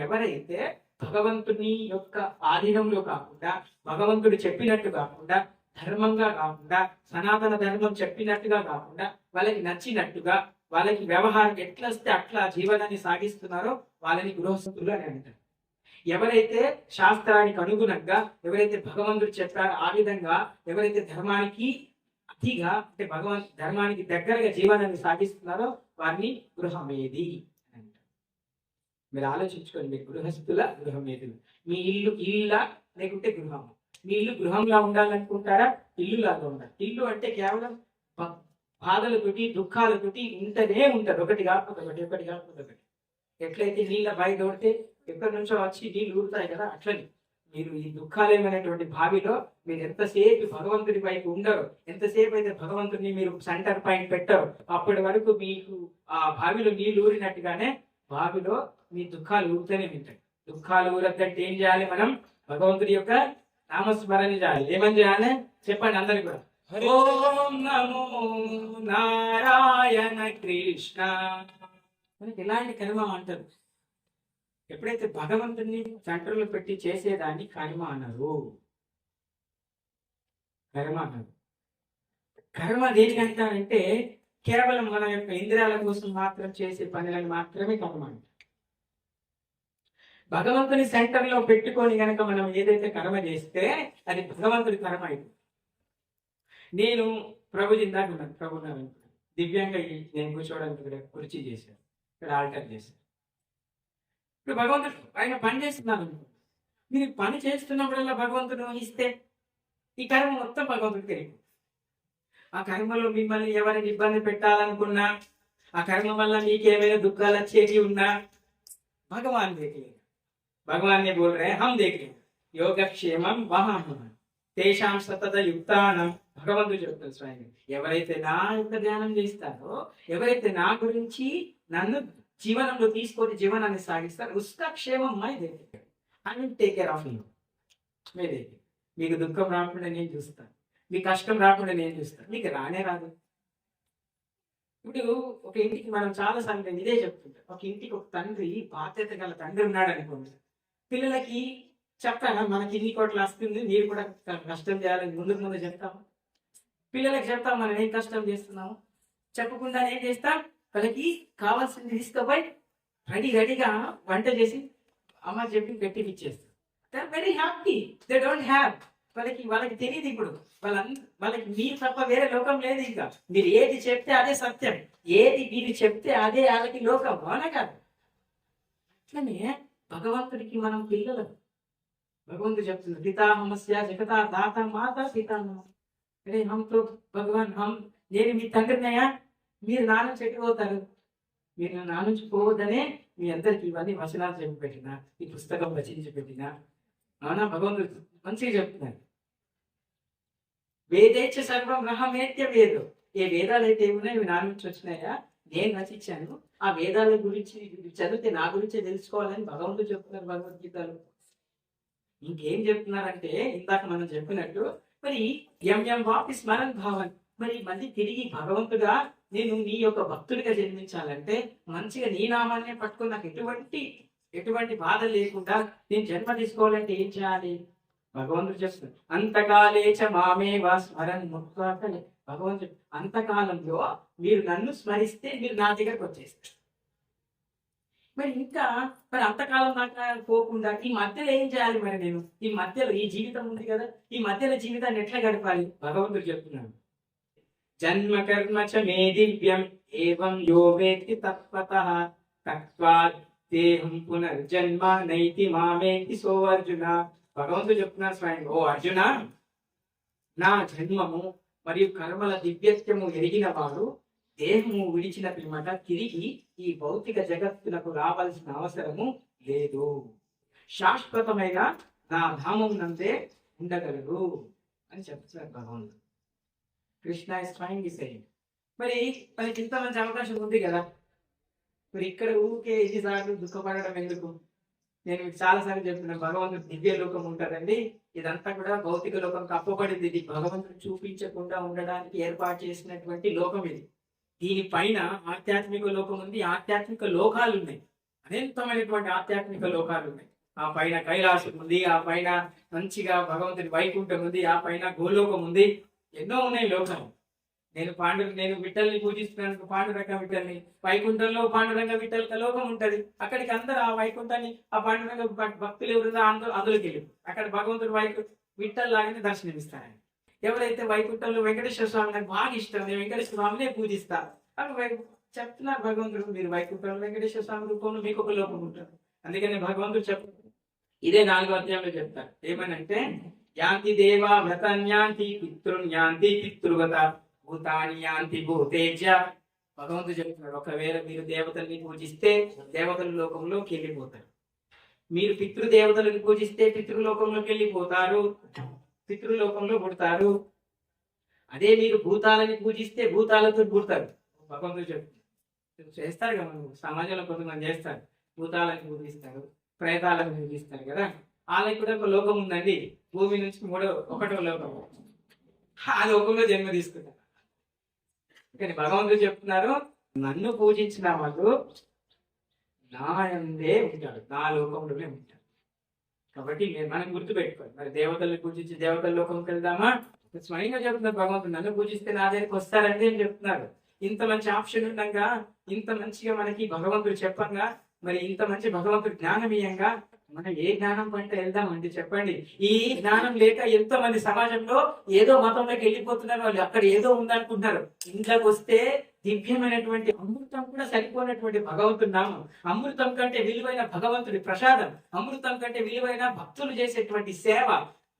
A: ఎవరైతే భగవంతుని యొక్క ఆధీనంలో కాకుండా, భగవంతుడు చెప్పినట్టు కాకుండా ధర్మంగా కాకుండా, సనాతన ధర్మం చెప్పినట్టుగా కాకుండా, వాళ్ళకి నచ్చినట్టుగా, వాళ్ళకి వ్యవహారం ఎట్లా వస్తే అట్లా జీవనాన్ని సాగిస్తున్నారో వాళ్ళని గృహస్థులు అని అంటారు. ఎవరైతే శాస్త్రానికి అనుగుణంగా, ఎవరైతే భగవంతుడు చెప్పారో ఆ విధంగా, ఎవరైతే ధర్మానికి అతిగా అంటే ధర్మానికి దగ్గరగా జీవనాన్ని సాగిస్తున్నారో వారిని గృహమేది అని అంటారు. మీరు ఆలోచించుకోండి, మీరు గృహస్థుల గృహమేదులు. మీ ఇల్లు ఇల్లా లేకుంటే గృహం. మీ ఇల్లు గృహంలా ఉండాలనుకుంటారా? ఇల్లులాగా ఉండాలి. ఇల్లు అంటే కేవలం బాధలతోటి దుఃఖాలతోటి ఉంటనే ఉంటారు, ఒకటి కాకపోతే ఒకటి, ఒకటి కాకపోతే ఒకటి. ఎట్లయితే నీళ్ళ బావి తోడితే ఎక్కడి నుంచో వచ్చి నీళ్ళు ఊరుతాయి కదా, అట్లని మీరు ఈ దుఃఖాలేమైనటువంటి బావిలో మీరు ఎంతసేపు భగవంతుడి వైపు ఉండరు, ఎంతసేపు అయితే భగవంతుడిని మీరు సెంటర్ పాయింట్ పెట్టరు, అప్పటి వరకు మీకు ఆ బావిలో నీళ్ళు ఊరినట్టుగానే బావిలో మీ దుఃఖాలు ఊరుతూనే ఉంటాయి. దుఃఖాలు ఊరద్దంటే ఏం చేయాలి? మనం భగవంతుడి యొక్క నామస్మరణ చేయాలి. ఏమని చేయాలి చెప్పండి అందరికి కూడా. ఓం నమో నారాయణ కృష్ణ. మనకి ఎలాంటి కర్మ అంటారు? ఎప్పుడైతే భగవంతుడిని సెంటర్లో పెట్టి చేసేదాన్ని కర్మ అన్నారు. కర్మ అన్నారు. కర్మ దేనికి అంటారంటే కేవలం మన యొక్క ఇంద్రియాల కోసం మాత్రం చేసే పనులను మాత్రమే కర్మ అంటారు. భగవంతుని సెంటర్లో పెట్టుకొని కనుక మనం ఏదైతే కర్మ చేస్తే అది భగవంతుడి కర్మ అయిపోతుంది. నేను ప్రభు జిందాకున్నాను, ప్రభు దివ్యంగా నేను కూర్చోవడానికి ఇక్కడ కుర్చీ చేశాను, ఇక్కడ ఆల్టర్ చేశాను. ఇప్పుడు భగవంతుడు ఆయన పని చేస్తున్నాను. మీరు పని చేస్తున్నప్పుడల్లా భగవంతుడు ఇస్తే ఈ కర్మ మొత్తం భగవంతుడికి తెలియదు. ఆ కర్మలో మిమ్మల్ని ఎవరిని ఇబ్బంది పెట్టాలనుకున్నా, ఆ కర్మ వల్ల మీకు ఏమైనా దుఃఖాలు వచ్చేవి ఉన్నా భగవాన్ దేఖలేదు. भगवान ने बोल रहे हैं हम देख रहे हैं योगक्षेमం వహామహ తేషాం సతత యుక్తానం. భగవంతుడు చెప్తారు స్వయంగా, ఎవరైతే నా యొక్క ధ్యానం చేస్తారో, ఎవరైతే నా గురించి నన్ను జీవనంలో తీసుకొని జీవనాన్ని సాగిస్తారు, ఉస్కా క్షేమం మై దేఖేగా, I will take care of you. మీదే మీకు దుఃఖం రాకుండా నేను చూస్తాను, మీ కష్టం రాకుండా నేను చూస్తాను. మీకు రానే రాదు. ఇప్పుడు ఒక ఇంటికి మనం చాలా సార్లు ఇదే చెప్తుంటాం, ఒక ఇంటికి ఒక తండ్రి, బాధ్యత గల తండ్రి ఉన్నాడు అనుకోండి, పిల్లలకి చెప్తాను మనకి ఇన్ని కోట్లు వస్తుంది, మీరు కూడా కష్టం చేయాలని ముందు చెప్తాము. పిల్లలకి చెప్తాం మనం ఏం కష్టం చేస్తున్నాము, చెప్పకుండా ఏం చేస్తాం, వాళ్ళకి కావాల్సింది తీసుకుపోయి రెడీగా వంట చేసి అమ్మ చెప్పి పెట్టి ఇచ్చేస్తాం. They are very happy. They don't have, వాళ్ళకి తెలియదు ఇప్పుడు, వాళ్ళకి మీరు తప్ప వేరే లోకం లేదు. ఇంకా మీరు ఏది చెప్తే అదే సత్యం, ఏది మీరు చెప్తే అదే వాళ్ళకి లోకం, అవునా కాదు? అట్లనే భగవంతుడికి మనం పిల్లలు. భగవంతుడు చెప్తున్నారు పితాహమస్య జగతా దాత మాత పితామహ. అరే హంతో భగవాన్ నేను మీ తండ్రినయ్యా, మీరు నా నుంచి ఎట్టిపోతారు, మీరు నా నుంచి పోవద్దనే మీ అందరికి ఇవన్నీ వచనాలు చెప్పి పెట్టిన, ఈ పుస్తకం రచించి పెట్టిన, అవునా? భగవంతుడు మంచిగా చెప్తున్నారు. వేదేచ్ఛ సర్వం రహమేత్య వేదం. ఏ వేదాలు అయితే ఏమున్నాయి ఇవి నా నుంచి వచ్చినాయా, నేను రచించాను. ఆ వేదాల గురించి చదివితే నా గురించే తెలుసుకోవాలని భగవంతుడు చెప్తున్నారు భగవద్గీతలో. ఇంకేం చెప్తున్నారంటే ఇందాక మనం చెప్పినట్టు, మరి ఎం వాపి స్మరణ భావన్, మరి మళ్ళీ తిరిగి భగవంతుడా నేను నీ యొక్క భక్తుడిగా జన్మించాలంటే మంచిగా నీ నామాన్నే పట్టుకుని నాకు ఎటువంటి బాధ లేకుండా నేను జన్మ తీసుకోవాలంటే ఏం చేయాలి? భగవంతుడు చెప్తున్నారు అంతకాలేచ మామేవ స్మరన్ ముక్తాకలే. భగవంతుడు అంతకాలంలో మీరు నన్ను స్మరిస్తే మీరు నా దగ్గరకు వచ్చేస్తారు. మరి ఇంకా మరి అంతకాలం దాకా పోకుండా ఈ మధ్యలో ఏం చేయాలి? మరి నేను ఈ మధ్యలో ఈ జీవితం ఉంది కదా, ఈ మధ్యలో జీవితాన్ని ఎట్లా గడపాలి? భగవంతుడు చెప్తున్నాడు జన్మ కర్మ చ మే దివ్యం ఏవం యో వేత్తి తత్వతః తత్వా దేహం పునర్జన్మ నైతి మామేతి సో అర్జున. భగవంతుడు చెప్తున్నారు స్వయం, ఓ అర్జున, నా జన్మము మరియు కర్మల దివ్యత్వము ఎరిగిన వాడు దేహము విడిచిన పిమ్మట తిరిగి ఈ భౌతిక జగత్తులకు రావాల్సిన అవసరము లేదు, శాశ్వతమైన నా ధామం నందే ఉండగలరు అని చెప్తున్నారు భగవంతుడు. Krishna is trying to say. మరి మనకి ఇంత మంచి అవకాశం ఉంది కదా, మరి ఇక్కడ ఊరికే ఎన్నిసార్లు దుఃఖపడడం ఎందుకు? నేను మీకు చాలాసార్లు చెప్తున్నాను, భగవంతుడు దివ్య లోకం ఉంటుందండి, ఇదంతా కూడా భౌతిక లోకం కప్పబడింది. ఇది భగవంతుడు చూపించకుండా ఉండడానికి ఏర్పాటు చేసినటువంటి లోకం ఇది. దీనిపైన ఆధ్యాత్మిక లోకం ఉంది, ఆధ్యాత్మిక లోకాలు ఉన్నాయి, అనంతమైనటువంటి ఆధ్యాత్మిక లోకాలు ఉన్నాయి. ఆ పైన కైలాసం ఉంది, ఆ పైన మంచిగా భగవంతుడి వైకుంఠం ఉంది, ఆ పైన గోలోకం ఉంది. ఎన్నో ఉన్నాయి లోకాలు. నేను విఠల్ని పూజిస్తున్నాను, పాండురంగ విఠల్ని. వైకుంఠంలో పాండురంగ విఠల్ లోకం ఉంటది. అక్కడికి అందరూ ఆ వైకుంఠాన్ని, ఆ పాండురంగ భక్తులు ఎవరున్నా అందులోకి వెళ్ళి అక్కడ భగవంతుడు విఠల్ లాగానే దర్శనమిస్తారని. ఎవరైతే వైకుంఠంలో వెంకటేశ్వర స్వామి నాకు బాగా ఇష్టం, నేను వెంకటేశ్వర స్వామినే పూజిస్తా అని చెప్తున్నారు భగవంతుడు. మీరు వైకుంఠంలో వెంకటేశ్వర స్వామి రూపంలో మీకు ఒక లోకం ఉంటుంది. అందుకని భగవంతుడు ఇదే 4వ అధ్యాయంలో చెప్తారు. ఏమనంటే యాంతి దేవా వ్రతన్యాంతి పితృన్యాంతి పితృవత భూతాని యాంతి భూతేజ. భగవంతుడు చెప్తున్నాడు, ఒకవేళ మీరు దేవతల్ని పూజిస్తే దేవతల లోకంలోకి వెళ్ళిపోతారు. మీరు పితృదేవతలను పూజిస్తే పితృలోకంలోకి వెళ్ళిపోతారు, పితృలోకంలో పుడతారు. అదే మీరు భూతాలని పూజిస్తే భూతాలతో పుడతారు. భగవంతుడు చెప్తున్నారు. చేస్తారు కదా, మనం సమాజంలో కొంతమంది చేస్తారు, భూతాలను పూజిస్తారు, ప్రేతాలను పూజిస్తారు కదా. వాళ్ళకి కూడా ఒక లోకం ఉందండి, భూమి నుంచి 1వ లోకం. ఆ లోకంలో జన్మ తీసుకుంటారు. కానీ భగవంతుడు చెప్తున్నారు, నన్ను పూజించిన వాళ్ళు నా యందే ఉంటాడు, నా లోకంలోనే ఉంటాడు. కాబట్టి మనం గుర్తుపెట్టుకోవాలి. మరి దేవతల్ని పూజించి దేవతల లోకంకి వెళ్దామా? స్వయంగా చెప్తున్నారు భగవంతుడు, నన్ను పూజిస్తే నా దగ్గరికి వస్తారండి అని చెప్తున్నారు. ఇంత మంచి ఆప్షన్ ఉండగా, ఇంత మంచిగా మనకి భగవంతుడు చెప్పంగా, మరి ఇంత మంచి భగవంతుడు జ్ఞానమీయంగా మనం ఏ జ్ఞానం పంట వెళ్దామండి చెప్పండి. ఈ జ్ఞానం లేక ఎంతో మంది సమాజంలో ఏదో మతంలోకి వెళ్ళిపోతున్నారు. వాళ్ళు అక్కడ ఏదో ఉందనుకుంటున్నారు. ఇంట్లోకి వస్తే దివ్యమైనటువంటి అమృతం కూడా సరిపోయినటువంటి భగవంతుడి నామం, అమృతం కంటే విలువైన భగవంతుడి ప్రసాదం, అమృతం కంటే విలువైన భక్తులు చేసేటువంటి సేవ,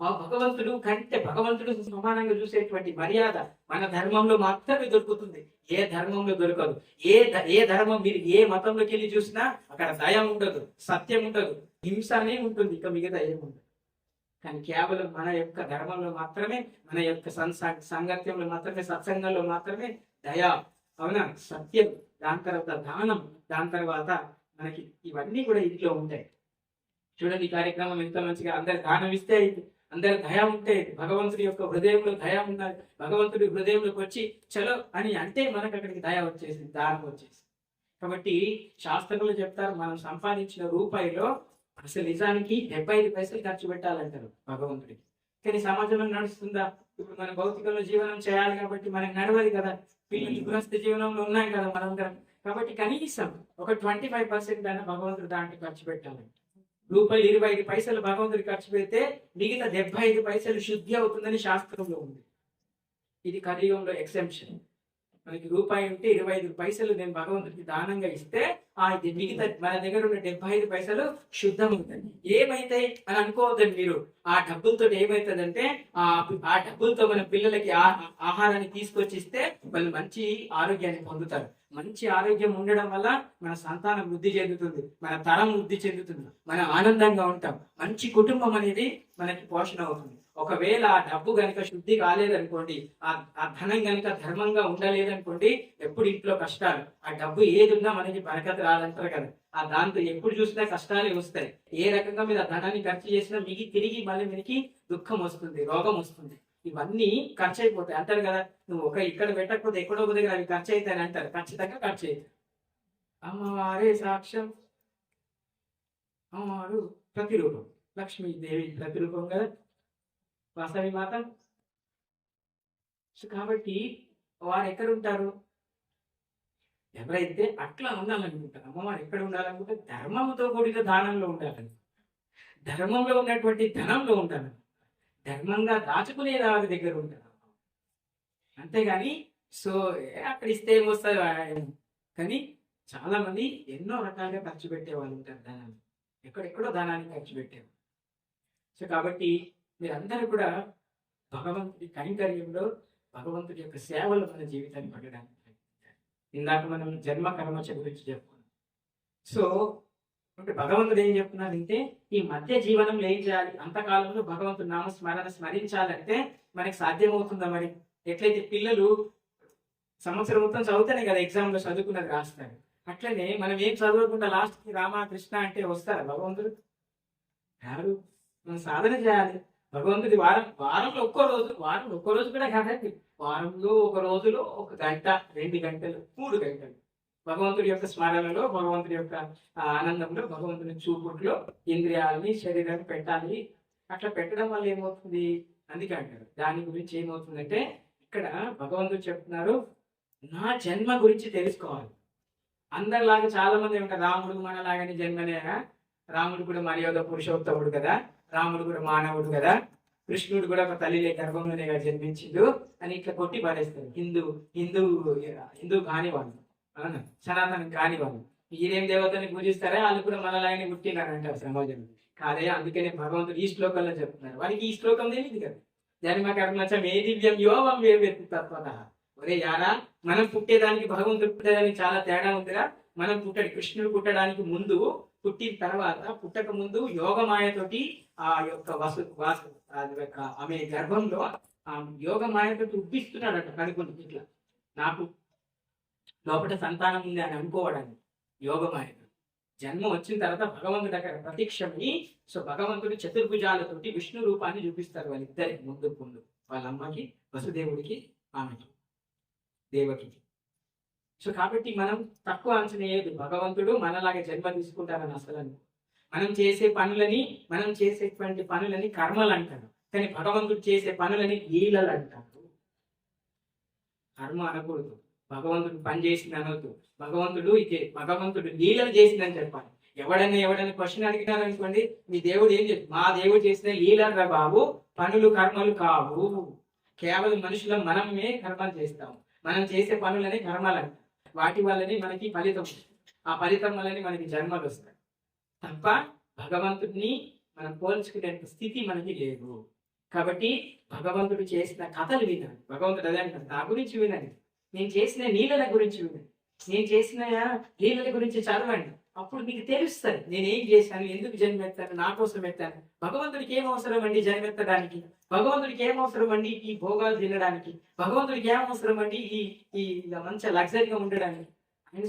A: భగవంతుడు సమానంగా చూసేటువంటి మర్యాద మన ధర్మంలో మాత్రమే దొరుకుతుంది. ఏ ధర్మంలో దొరకదు. ఏ ధర్మం మీరు ఏ మతంలోకి వెళ్ళి చూసినా అక్కడ దయ ఉండదు, సత్యం ఉండదు, హింసనే ఉంటుంది, ఇక మిగతా ఏముండదు. కానీ కేవలం మన యొక్క ధర్మంలో మాత్రమే, మన యొక్క సంగత్యంలో మాత్రమే, సత్సంగంలో మాత్రమే దయ, అవునా, సత్యం, దాని తర్వాత దానం, దాని తర్వాత మనకి ఇవన్నీ కూడా ఇంట్లో ఉంటాయి. చూడండి ఈ కార్యక్రమం ఎంత మంచిగా, అందరు దానం ఇస్తే, అందరు దయ ఉంటే, భగవంతుడి యొక్క హృదయంలో దయ ఉండాలి. భగవంతుడి హృదయంలోకి వచ్చి చలో అని అంటే మనకు అక్కడికి దయ వచ్చేసింది, దానం వచ్చేసింది. కాబట్టి శాస్త్రంలో చెప్తారు, మనం సంపాదించిన రూపాయిలో అసలు నిజానికి 75 పైసలు ఖర్చు పెట్టాలంటారు భగవంతుడికి. కానీ సమాజంలో నడుస్తుందా? ఇప్పుడు మన భౌతికంలో జీవనం చేయాలి కాబట్టి మనకు నడవదు కదా. పిల్లలు గృహస్థ జీవనంలో ఉన్నాయి కదా మనందరం. కాబట్టి కనీసం ఒక 25% అయినా భగవంతుడు దాంట్లో ఖర్చు పెట్టాలి. రూపాయి 25 పైసలు భగవంతుడికి ఖర్చు పెడితే మిగతా 75 పైసలు శుద్ధి అవుతుందని శాస్త్రంలో ఉంది. ఇది కలియుగంలో ఎక్సెంప్షన్. మనకి రూపాయి ఉంటే 25 పైసలు నేను భగవంతుడికి దానంగా ఇస్తే ఆ మిగతా మన దగ్గర ఉన్న 75 పైసలు శుద్ధం అవుతాయి. ఏమైతాయి అని అనుకోవద్దండి మీరు. ఆ డబ్బులతో ఏమైతుందంటే ఆ డబ్బులతో మన పిల్లలకి ఆహారాన్ని తీసుకొచ్చి ఇస్తే వాళ్ళు మంచి ఆరోగ్యాన్ని పొందుతారు. మంచి ఆరోగ్యం ఉండడం వల్ల మన సంతానం వృద్ధి చెందుతుంది, మన తరం వృద్ధి చెందుతుంది, మనం ఆనందంగా ఉంటాం, మంచి కుటుంబం అనేది మనకి పోషణ అవుతుంది. ఒకవేళ ఆ డబ్బు గనుక శుద్ధి కాలేదనుకోండి, ఆ ధనం గనుక ధర్మంగా ఉండలేదనుకోండి, ఎప్పుడు ఇంట్లో కష్టాలు. ఆ డబ్బు ఏది ఉన్నా మనకి బరకత రాదంటారు కదా. ఆ దాంతో ఎప్పుడు చూసినా కష్టాలే వస్తాయి. ఏ రకంగా మీరు ఆ ధనాన్ని ఖర్చు చేసినా తిరిగి మళ్ళీ మీకు దుఃఖం వస్తుంది, రోగం వస్తుంది. ఇవన్నీ ఖర్చు అయిపోతాయి అంటారు కదా. నువ్వు ఇక్కడ పెట్టకపోతే ఎక్కడో ఒక దగ్గర అవి ఖర్చు అవుతాయని అంటారు. ఖచ్చితంగా ఖర్చు అవుతాయి. అమ్మవారే సాక్ష్యం, అమ్మవారు ప్రతిరూపం, లక్ష్మీదేవి ప్రతిరూపం కదా వాసవి మాత. కాబట్టి వారు ఎక్కడ ఉంటారు? ఎవరైతే అట్లా ఉండాలనుకుంటారు, అమ్మవారు ఎక్కడ ఉండాలనుకుంటే ధర్మంతో కూడిన దానంలో ఉండాలని, ధర్మంలో ఉన్నటువంటి ధనంలో ఉండాలని, ధర్మంగా దాచుకునే వారి దగ్గర ఉంటారు. అంతేగాని అక్కడ ఇస్తే ఏమొస్తారు. కానీ చాలా మంది ఎన్నో రకాలుగా ఖర్చు పెట్టే వాళ్ళు ఉంటారు ధనాన్ని, ఎక్కడెక్కడో ధనాన్ని ఖర్చు పెట్టేవారు. కాబట్టి మీరందరూ కూడా భగవంతుడి కైంకర్యంలో, భగవంతుడి యొక్క సేవలు మన జీవితాన్ని పడడానికి ప్రయత్నించాలి. ఇందాక మనం జన్మ కర్మచ గురించి చెప్పుకున్నాం. అంటే భగవంతుడు ఏం చెప్తున్నారంటే ఈ మధ్య జీవనంలో ఏం చేయాలి? అంతకాలంలో భగవంతుడు నామస్మరణ స్మరించాలంటే మనకి సాధ్యమవుతుందా? మరి ఎట్లయితే పిల్లలు సంవత్సరం మొత్తం చదువుతానే కదా ఎగ్జామ్ లో చదువుకున్నది రాస్తారు, అట్లనే మనం ఏం చదవకుండా లాస్ట్ కి రామ కృష్ణ అంటే వస్తారా భగవంతుడు? రారు. మనం సాధన చేయాలి. భగవంతుడి వారంలో ఒక్కో రోజు కూడా కాదండి, వారంలో ఒక రోజులో 1 గంట, 2 గంటలు, 3 గంటలు భగవంతుడి యొక్క స్మరణలో, భగవంతుడి యొక్క ఆనందంలో, భగవంతుని చూపుట్లో ఇంద్రియాలని శరీరాన్ని పెట్టాలి. అట్లా పెట్టడం వల్ల ఏమవుతుంది? అందుకే అంటారు దాని గురించి ఏమవుతుందంటే, ఇక్కడ భగవంతుడు చెప్తున్నారు నా జన్మ గురించి తెలుసుకోవాలి. అందరిలాగా చాలా మంది ఉంటారు, రాముడు మనలాగానే జన్మనే, రాముడు కూడా మర్యాద పురుషోత్తముడు కదా, రాముడు కూడా మానవుడు కదా, కృష్ణుడు కూడా ఒక తల్లిలే గర్భంలోనే జన్మించిండు అని ఇట్లా కొట్టి పారేస్తారు. హిందూ కాని వాళ్ళు, అవునా, సనాతనం కాని వాళ్ళు ఈరేం దేవతని పూజిస్తారా, వాళ్ళు కూడా మనలాగానే పుట్టినారు అంటారు సమాజంలో. కాదే, అందుకనే భగవంతుడు ఈ శ్లోకంలో చెప్తున్నారు. వారికి ఈ శ్లోకం తెలియదు కదా. జన్మ కర్మచం ఏ దివ్యం యోగం వేరు తత్వత. ఒరే యారా, మనం పుట్టేదానికి భగవంతుడు పుట్టేదానికి చాలా తేడా ఉందిరా. మనం కృష్ణుడు పుట్టడానికి ముందు, పుట్టిన తర్వాత, పుట్టక ముందు యోగమాయతోటి ఆ యొక్క ఆమె గర్భంలో ఆ యోగమాయతోటి ఉబ్బిస్తున్నాడట కనుకొని. ఇట్లా నాకు లోపల సంతానం ఉంది అని అనుకోవడానికి యోగమాయ. జన్మ వచ్చిన తర్వాత భగవంతుడు అక్కడ ప్రత్యక్షమై, సో భగవంతుడు చతుర్భుజాలతోటి విష్ణు రూపాన్ని చూపిస్తారు వాళ్ళిద్దరికి ముందు వాళ్ళ అమ్మకి, వసుదేవుడికి, ఆమెకి, దేవకి. సో కాబట్టి మనం తక్కువ అంచనా వేయదు. భగవంతుడు మనలాగా జన్మ తీసుకుంటారని అసలు మనం చేసేటువంటి పనులని కర్మలు అంటారు, కానీ భగవంతుడు చేసే పనులని లీలలు అంటారు. కర్మ అనకూడదు, భగవంతుడు పని చేసింది అనవద్దు. భగవంతుడు లీలలు చేసిందని చెప్పాలి. ఎవడైనా క్వశ్చన్ అడిగినారు అనుకోండి, మీ దేవుడు ఏం చేసి, మా దేవుడు చేసిన లీలరా బాబు, పనులు కర్మలు కావు. కేవలం మనుషులం మనమే కర్మలు చేస్తాము. మనం చేసే పనులని కర్మలు, వాటి వల్లనే మనకి ఫలితం, ఆ ఫలితం వల్లనే మనకి జన్మలు వస్తాయి తప్ప భగవంతుడిని మనం పోల్చుకునే స్థితి మనకి లేదు. కాబట్టి భగవంతుడు చేసిన కథలు వినాలి. భగవంతుడు అదే అంటారు, నా గురించి వినండి, నేను చేసిన లీలల గురించి వినండి, నేను చేసిన లీలల గురించి చదవండి. అప్పుడు మీకు తెలుస్తుంది నేనేం చేశాను, ఎందుకు జన్మెత్తాను, నా కోసం ఎత్తాను. భగవంతుడికి ఏం అవసరం అండి జన్మెత్తడానికి? భగవంతుడికి ఏం అవసరం అండి ఈ భోగాలు తినడానికి? భగవంతుడికి ఏం అవసరం అండి ఈ మంచి లగ్జరీగా ఉండడానికి? ఆయన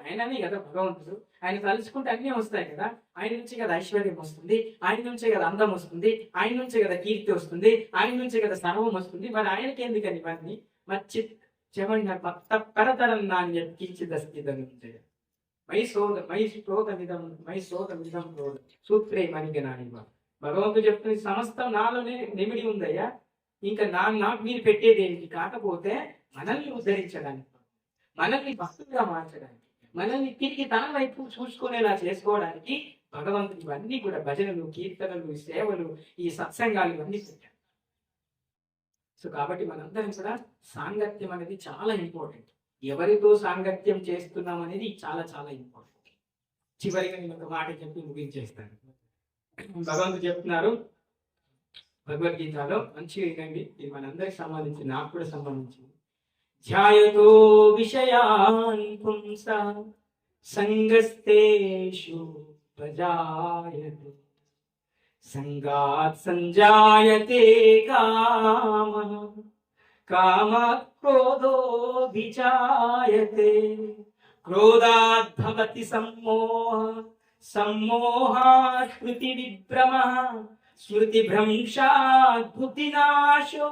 A: ఆయననే కదా భగవంతుడు. ఆయన తలుచుకుంటే అన్నీ వస్తాయి కదా. ఆయన నుంచి కదా ఐశ్వర్యం వస్తుంది, ఆయన నుంచే కదా అందం వస్తుంది, ఆయన నుంచే కదా కీర్తి వస్తుంది, ఆయన నుంచే కదా సర్వం వస్తుంది. మరి ఆయనకి ఎందుకని ఇవన్నీ? మర్చి చెమండి పరతరం నాణ్య కించిదస్థితం సూత్రే మణిగనాని. భగవంతుడు చెప్తున్న సమస్తం నాలోనే నిమిడి ఉందయ్యా. ఇంకా నాకు మీరు పెట్టేది ఏంటి? కాకపోతే మనల్ని ఉద్ధరించడానికి, మనల్ని భక్తులుగా మార్చడానికి, మనల్ని తిరిగి తన వైపు చూసుకునేలా చేసుకోవడానికి భగవంతుడు ఇవన్నీ కూడా భజనలు, కీర్తనలు, సేవలు, ఈ సత్సంగాలు ఇవన్నీ పెట్టాడు. సో కాబట్టి మనందరం కూడా సాంగత్యం అనేది చాలా ఇంపార్టెంట్. ఎవరితో సాంగత్యం చేస్తున్నాం అనేది చాలా చాలా ఇంపార్టెంట్. చివరిగా నేను ఒక మాట చెప్పి ముగించేస్తాను. భగవంతుడు చెప్తున్నారు భగవద్గీతలో, మంచిగా వినండి, ఇది మనందరికి సంబంధించి, నాకు కూడా సంబంధించింది. ధ్యాయతో విషయాన్ పుంస సంగస్తేషు ప్రజాయతే సంగాత్ సంజాయతే కామః కామాత్ క్రోధోభిజాయతే క్రోధాత్ భవతి సమ్మోహః సమ్మోహాత్ స్మృతి విభ్రమః స్మృతి భ్రంశాత్ బుద్ధినాశో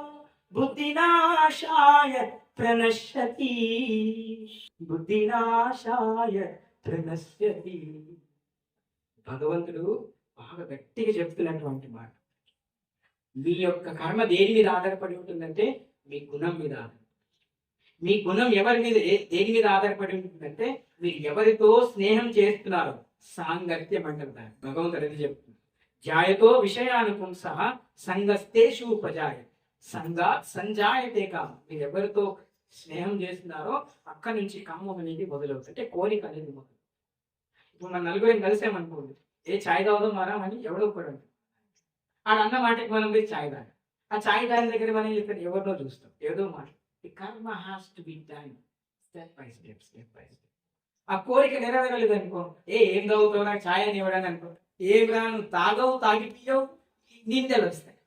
A: బుద్ధినాశాయ ప్రణశ్యతి బుద్ధినాశాయ ప్రణశ్యతి. భగవంతుడు బాగా గట్టిగా చెప్తున్నటువంటి మాట. మీ యొక్క కర్మ దేని మీద ఆధారపడి ఉంటుందంటే మీ గుణం మీద. మీ గుణం దేని మీద ఆధారపడి ఉంటుందంటే మీరు ఎవరితో స్నేహం చేస్తున్నారో సాంగత్యం అంటారు దాన్ని. భగవంతుడు అది చెప్తుంది. ధ్యాయతో విషయానుపుంసః సంగస్తేషు ఉపజాయ సంగాత్ సంజాయతే కామం. మీరు ఎవరితో స్నేహం చేస్తున్నారో అక్కడి నుంచి కామం అనేది మొదలవుతుంది, అంటే కోరిక అనేది మొదలు. ఇప్పుడు మన నలుగురం కలిసామనుకోండి, ఏ ఛాయ్ తాగుదాం మరా అని ఎవడో కూడా ఆడ అన్న మాటకి మనం పోయి ఛాయ్ తాగాలి. ఆ ఛాయ్ తాగిన దగ్గర మనం ఇక్కడ ఎవరినో చూస్తాం, ఏదో మాట. కర్మ has to be done step by step. ఆ కోరిక నెరవేరలేదు అనుకో, ఏం తాగుతావు నాకు ఛాయ్ అని ఇవ్వడానికి అనుకో, ఏం రాను తాగవు, తాగిపియవు, నిందలు వస్తాయి.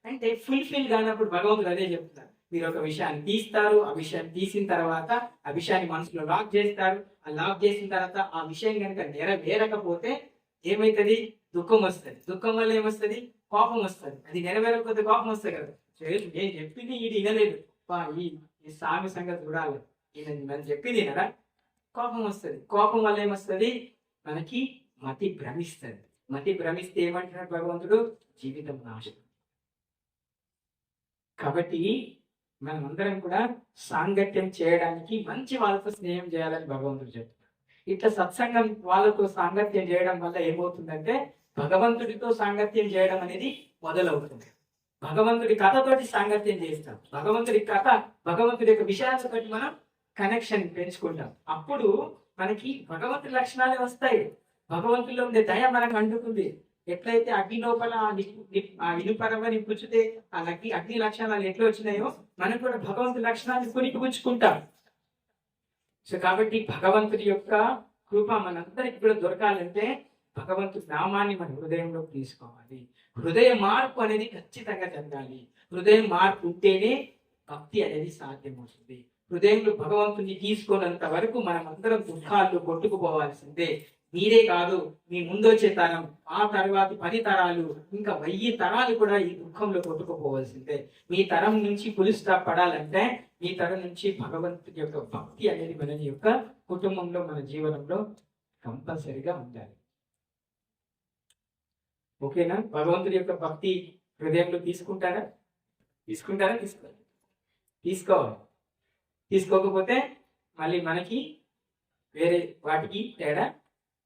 A: అంటే ఫుల్ఫిల్ కానప్పుడు భగవంతుడు అదే చెప్తారు. మీరు ఒక విషయాన్ని తీస్తారు, ఆ విషయాన్ని తీసిన తర్వాత ఆ విషయాన్ని మనసులో లాక్ చేస్తారు. ఆ లాక్ చేసిన తర్వాత ఆ విషయం కనుక నెరవేరకపోతే ఏమైతుంది? దుఃఖం వస్తుంది. దుఃఖం వల్ల ఏమొస్తుంది? కోపం వస్తుంది. అది నెరవేరకపోతే కోపం వస్తుంది కదా. నేను చెప్పింది ఇది వినలేదు, ఈ స్వామి సంగతి చూడాలి, ఈయన చెప్పింది వినరా, కోపం వస్తుంది. కోపం వల్ల ఏమొస్తుంది? మనకి మతి భ్రమిస్తుంది. మతి భ్రమిస్తే ఏమంటున్నాడు భగవంతుడు? జీవితం నాశనం. కాబట్టి మనం అందరం కూడా సాంగత్యం చేయడానికి మంచి వాళ్ళతో స్నేహం చేయాలని భగవంతుడు చెప్తున్నాడు. ఇట్లా సత్సంగం వాళ్ళతో సాంగత్యం చేయడం వల్ల ఏమవుతుందంటే భగవంతుడితో సాంగత్యం చేయడం అనేది మొదలవుతుంది. భగవంతుడి కథతోటి సాంగత్యం చేస్తాం. భగవంతుడి కథ, భగవంతుడి యొక్క విషయాలతో మనం కనెక్షన్ పెంచుకుంటాం. అప్పుడు మనకి భగవంతుడి లక్షణాలే వస్తాయి. భగవంతుల్లో ఉండే దయ మనకు అంటుకుంది. ఎట్లయితే అగ్ని లోపల ఆ ఇనుపరవ నింపుచ్చితే ఆ అగ్ని లక్షణాలు ఎట్లా వచ్చినాయో మనకు కూడా భగవంతుడి లక్షణాన్ని పుణికిపుచ్చుకుంటాం. సో కాబట్టి భగవంతుడి యొక్క కృప మనందరికి కూడా దొరకాలంటే భగవంతుడి నామాన్ని మన హృదయంలోకి తీసుకోవాలి. హృదయ మార్పు అనేది ఖచ్చితంగా జరగాలి. హృదయం మార్పు ఉంటేనే భక్తి అనేది సాధ్యమవుతుంది. హృదయంలో భగవంతుని తీసుకున్నంత వరకు మనం అందరం దుఃఖాల్లో కొట్టుకుపోవాల్సిందే. మీరే కాదు, మీ ముందొచ్చే తరం, ఆ తర్వాత 10 తరాలు, ఇంకా 1000 తరాలు కూడా ఈ దుఃఖంలో కొట్టుకుపోవాల్సిందే. మీ తరం నుంచి ఫుల్ స్టాప్ పడాలంటే మీ తరం నుంచి భగవంతుడి యొక్క భక్తి అనేది మన యొక్క కుటుంబంలో, మన జీవనంలో కంపల్సరిగా ఉండాలి. ఓకేనా? భగవంతుడి యొక్క భక్తి హృదయంలో తీసుకుంటారా? తీసుకోవాలి. తీసుకోకపోతే మళ్ళీ మనకి వేరే వాటికి తేడా